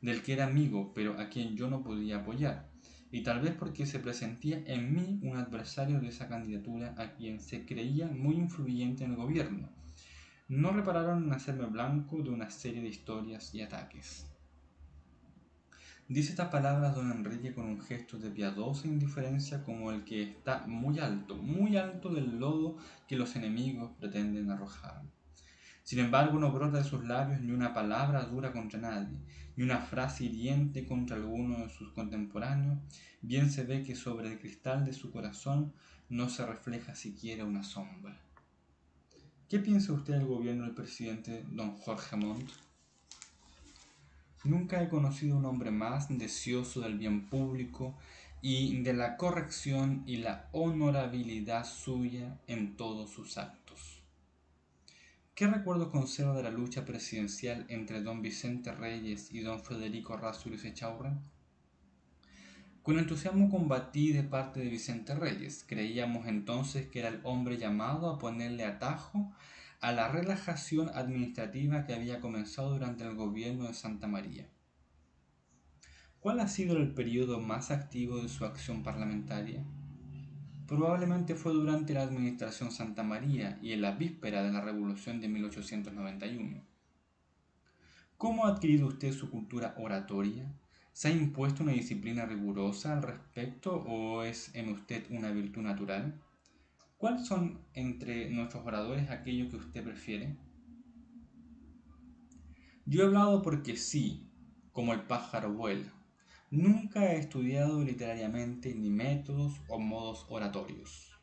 del que era amigo, pero a quien yo no podía apoyar, y tal vez porque se presentía en mí un adversario de esa candidatura a quien se creía muy influyente en el gobierno. No repararon en hacerme blanco de una serie de historias y ataques. Dice estas palabras don Enrique con un gesto de piadosa indiferencia como el que está muy alto del lodo que los enemigos pretenden arrojar. Sin embargo, no brota de sus labios ni una palabra dura contra nadie, ni una frase hiriente contra alguno de sus contemporáneos. Bien se ve que sobre el cristal de su corazón no se refleja siquiera una sombra. ¿Qué piensa usted del gobierno del presidente don Jorge Montt? Nunca he conocido un hombre más deseoso del bien público y de la corrección y la honorabilidad suya en todos sus actos. ¿Qué recuerdo conserva de la lucha presidencial entre don Vicente Reyes y don Federico Errázuriz Echaurren? Con entusiasmo combatí de parte de Vicente Reyes. Creíamos entonces que era el hombre llamado a ponerle atajo a la relajación administrativa que había comenzado durante el gobierno de Santa María. ¿Cuál ha sido el periodo más activo de su acción parlamentaria? Probablemente fue durante la administración Santa María y en la víspera de la Revolución de 1891. ¿Cómo ha adquirido usted su cultura oratoria? ¿Se ha impuesto una disciplina rigurosa al respecto o es en usted una virtud natural? ¿Cuáles son entre nuestros oradores aquellos que usted prefiere? Yo he hablado porque sí, como el pájaro vuela. Nunca he estudiado literariamente ni métodos o modos oratorios.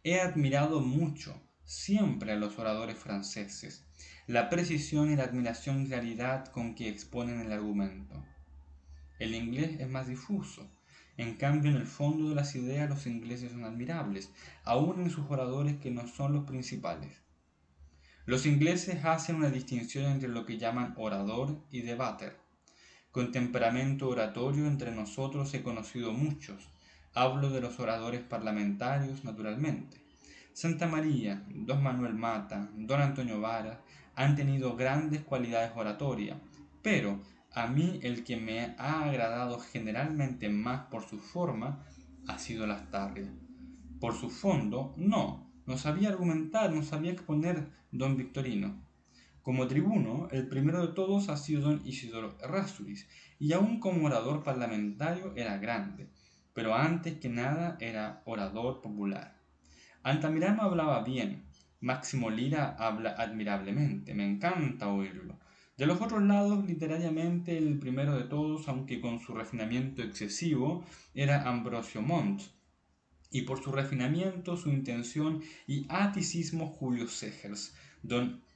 He admirado mucho, siempre a los oradores franceses, la precisión y la admiración y claridad con que exponen el argumento. El inglés es más difuso. En cambio, en el fondo de las ideas los ingleses son admirables, aun en sus oradores que no son los principales. Los ingleses hacen una distinción entre lo que llaman orador y debater. Con temperamento oratorio entre nosotros he conocido muchos. Hablo de los oradores parlamentarios, naturalmente. Santa María, don Manuel Mata, don Antonio Vara han tenido grandes cualidades oratorias, pero a mí el que me ha agradado generalmente más por su forma ha sido Lastarria. Por su fondo, no sabía argumentar, no sabía exponer don Victorino. Como tribuno, el primero de todos ha sido don Isidoro Errázuriz, y aún como orador parlamentario era grande, pero antes que nada era orador popular. Altamirano hablaba bien, Máximo Lira habla admirablemente, me encanta oírlo. De los otros lados, literariamente, el primero de todos, aunque con su refinamiento excesivo, era Ambrosio Montt, y por su refinamiento, su intención y aticismo Julio Segers. Don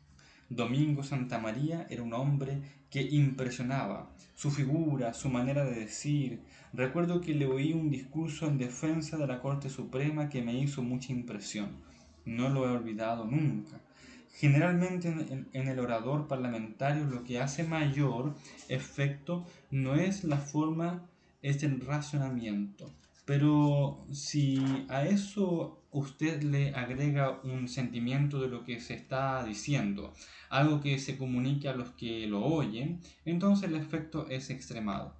Domingo Santamaría era un hombre que impresionaba. Su figura, su manera de decir. Recuerdo que le oí un discurso en defensa de la Corte Suprema que me hizo mucha impresión. No lo he olvidado nunca. Generalmente en el orador parlamentario lo que hace mayor efecto no es la forma, es el razonamiento. Pero si a eso usted le agrega un sentimiento de lo que se está diciendo, algo que se comunique a los que lo oyen, entonces el efecto es extremado.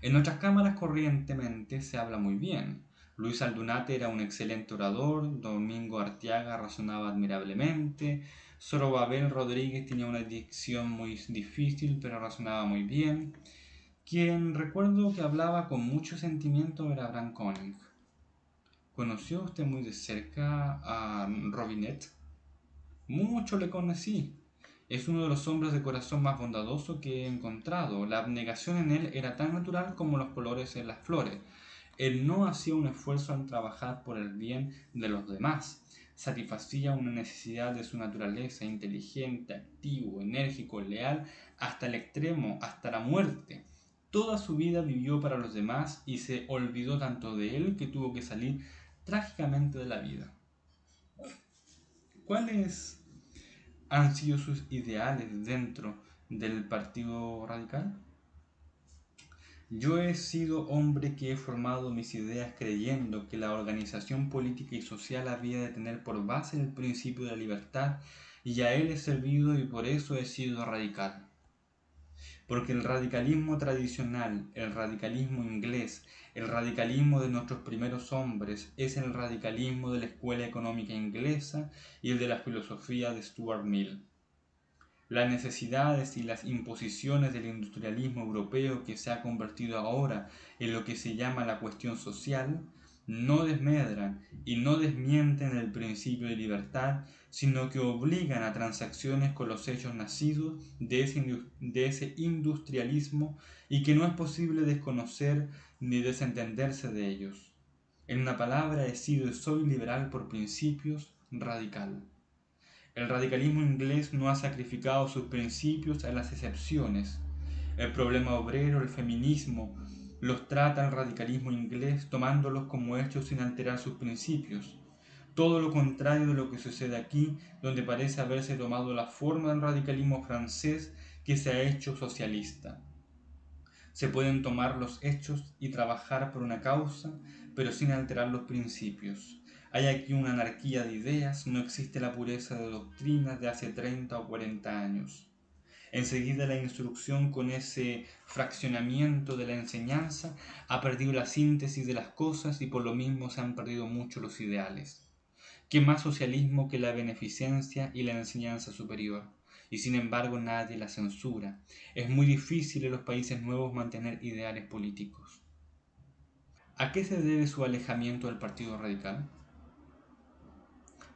En nuestras cámaras corrientemente se habla muy bien. Luis Aldunate era un excelente orador, Domingo Arteaga razonaba admirablemente, Zorobabel Rodríguez tenía una dicción muy difícil pero razonaba muy bien. Quien recuerdo que hablaba con mucho sentimiento era Abraham Koenig. ¿Conoció usted muy de cerca a Robinet? Mucho le conocí. Es uno de los hombres de corazón más bondadoso que he encontrado. La abnegación en él era tan natural como los colores en las flores. Él no hacía un esfuerzo en trabajar por el bien de los demás. Satisfacía una necesidad de su naturaleza, inteligente, activo, enérgico, leal, hasta el extremo, hasta la muerte. Toda su vida vivió para los demás y se olvidó tanto de él que tuvo que salir trágicamente de la vida. ¿Cuáles han sido sus ideales dentro del Partido Radical? Yo he sido hombre que he formado mis ideas creyendo que la organización política y social había de tener por base el principio de la libertad, y a él he servido y por eso he sido radical. Porque el radicalismo tradicional, el radicalismo inglés, el radicalismo de nuestros primeros hombres es el radicalismo de la escuela económica inglesa y el de la filosofía de Stuart Mill. Las necesidades y las imposiciones del industrialismo europeo, que se ha convertido ahora en lo que se llama la cuestión social, no desmedran y no desmienten el principio de libertad, sino que obligan a transacciones con los hechos nacidos de ese industrialismo y que no es posible desconocer ni desentenderse de ellos. En una palabra, he sido y soy liberal por principios, radical. El radicalismo inglés no ha sacrificado sus principios a las excepciones. El problema obrero, el feminismo, los trata el radicalismo inglés tomándolos como hechos sin alterar sus principios. Todo lo contrario de lo que sucede aquí, donde parece haberse tomado la forma del radicalismo francés que se ha hecho socialista. Se pueden tomar los hechos y trabajar por una causa, pero sin alterar los principios. Hay aquí una anarquía de ideas, no existe la pureza de doctrinas de hace 30 o 40 años. Enseguida la instrucción con ese fraccionamiento de la enseñanza ha perdido la síntesis de las cosas y por lo mismo se han perdido mucho los ideales. ¿Qué más socialismo que la beneficencia y la enseñanza superior? Y sin embargo nadie la censura. Es muy difícil en los países nuevos mantener ideales políticos. ¿A qué se debe su alejamiento del Partido Radical?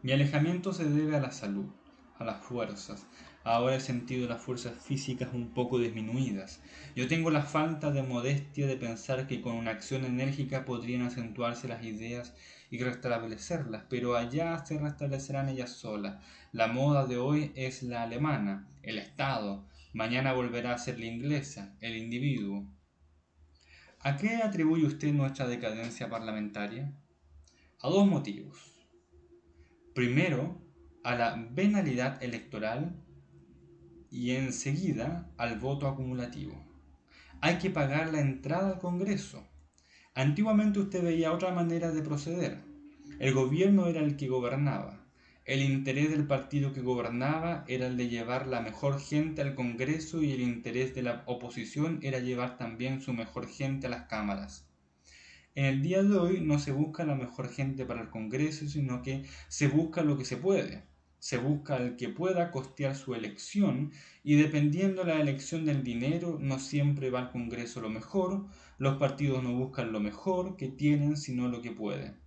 Mi alejamiento se debe a la salud, a las fuerzas. Ahora he sentido las fuerzas físicas un poco disminuidas. Yo tengo la falta de modestia de pensar que con una acción enérgica podrían acentuarse las ideas y restablecerlas, pero allá se restablecerán ellas solas. La moda de hoy es la alemana, el Estado. Mañana volverá a ser la inglesa, el individuo. ¿A qué atribuye usted nuestra decadencia parlamentaria? A dos motivos. Primero, a la venalidad electoral y enseguida al voto acumulativo. Hay que pagar la entrada al Congreso. Antiguamente usted veía otra manera de proceder. El gobierno era el que gobernaba. El interés del partido que gobernaba era el de llevar la mejor gente al Congreso y el interés de la oposición era llevar también su mejor gente a las cámaras. En el día de hoy no se busca la mejor gente para el Congreso, sino que se busca lo que se puede. Se busca al que pueda costear su elección y dependiendo la elección del dinero, no siempre va al Congreso lo mejor, los partidos no buscan lo mejor que tienen, sino lo que pueden.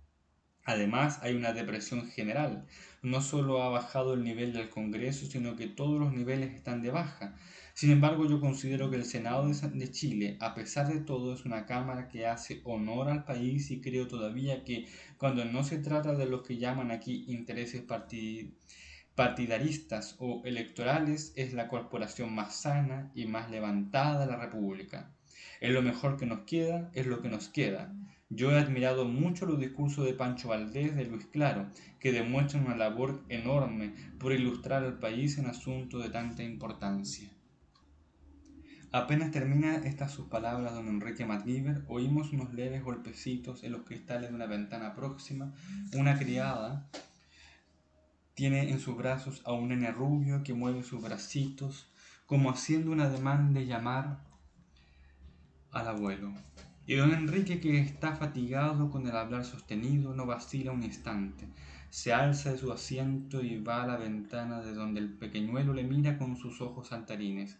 Además, hay una depresión general. No solo ha bajado el nivel del Congreso, sino que todos los niveles están de baja. Sin embargo, yo considero que el Senado de Chile, a pesar de todo, es una cámara que hace honor al país y creo todavía que cuando no se trata de los que llaman aquí intereses partidaristas o electorales, es la corporación más sana y más levantada de la República. Es lo mejor que nos queda, es lo que nos queda. Yo he admirado mucho los discursos de Pancho Valdés, de Luis Claro, que demuestran una labor enorme por ilustrar al país en asuntos de tanta importancia. Apenas termina estas sus palabras don Enrique MacGyver, oímos unos leves golpecitos en los cristales de una ventana próxima. Una criada tiene en sus brazos a un nene rubio que mueve sus bracitos como haciendo un ademán de llamar al abuelo. Y don Enrique, que está fatigado con el hablar sostenido, no vacila un instante. Se alza de su asiento y va a la ventana de donde el pequeñuelo le mira con sus ojos saltarines.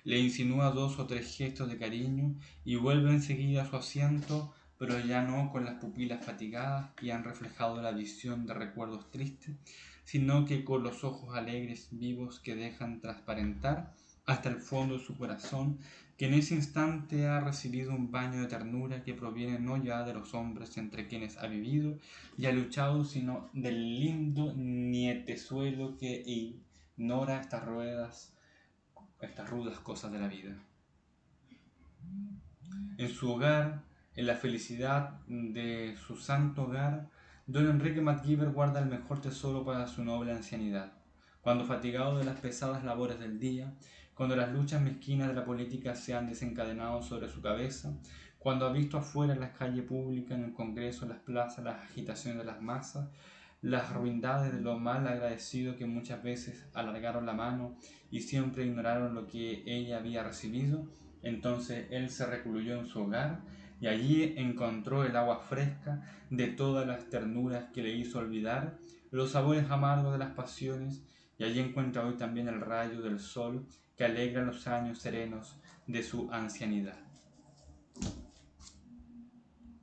Le insinúa 2 o 3 gestos de cariño y vuelve enseguida a su asiento, pero ya no con las pupilas fatigadas que han reflejado la visión de recuerdos tristes, sino que con los ojos alegres vivos que dejan transparentar hasta el fondo de su corazón, que en ese instante ha recibido un baño de ternura que proviene no ya de los hombres entre quienes ha vivido y ha luchado, sino del lindo nietezuelo que ignora estas rudas cosas de la vida. En su hogar, en la felicidad de su santo hogar, don Enrique MacGyver guarda el mejor tesoro para su noble ancianidad. Cuando fatigado de las pesadas labores del día, cuando las luchas mezquinas de la política se han desencadenado sobre su cabeza, cuando ha visto afuera en las calles públicas, en el Congreso, en las plazas, las agitaciones de las masas, las ruindades de lo mal agradecido que muchas veces alargaron la mano y siempre ignoraron lo que ella había recibido, entonces él se recluyó en su hogar y allí encontró el agua fresca de todas las ternuras que le hizo olvidar los sabores amargos de las pasiones, y allí encuentra hoy también el rayo del sol que alegra los años serenos de su ancianidad.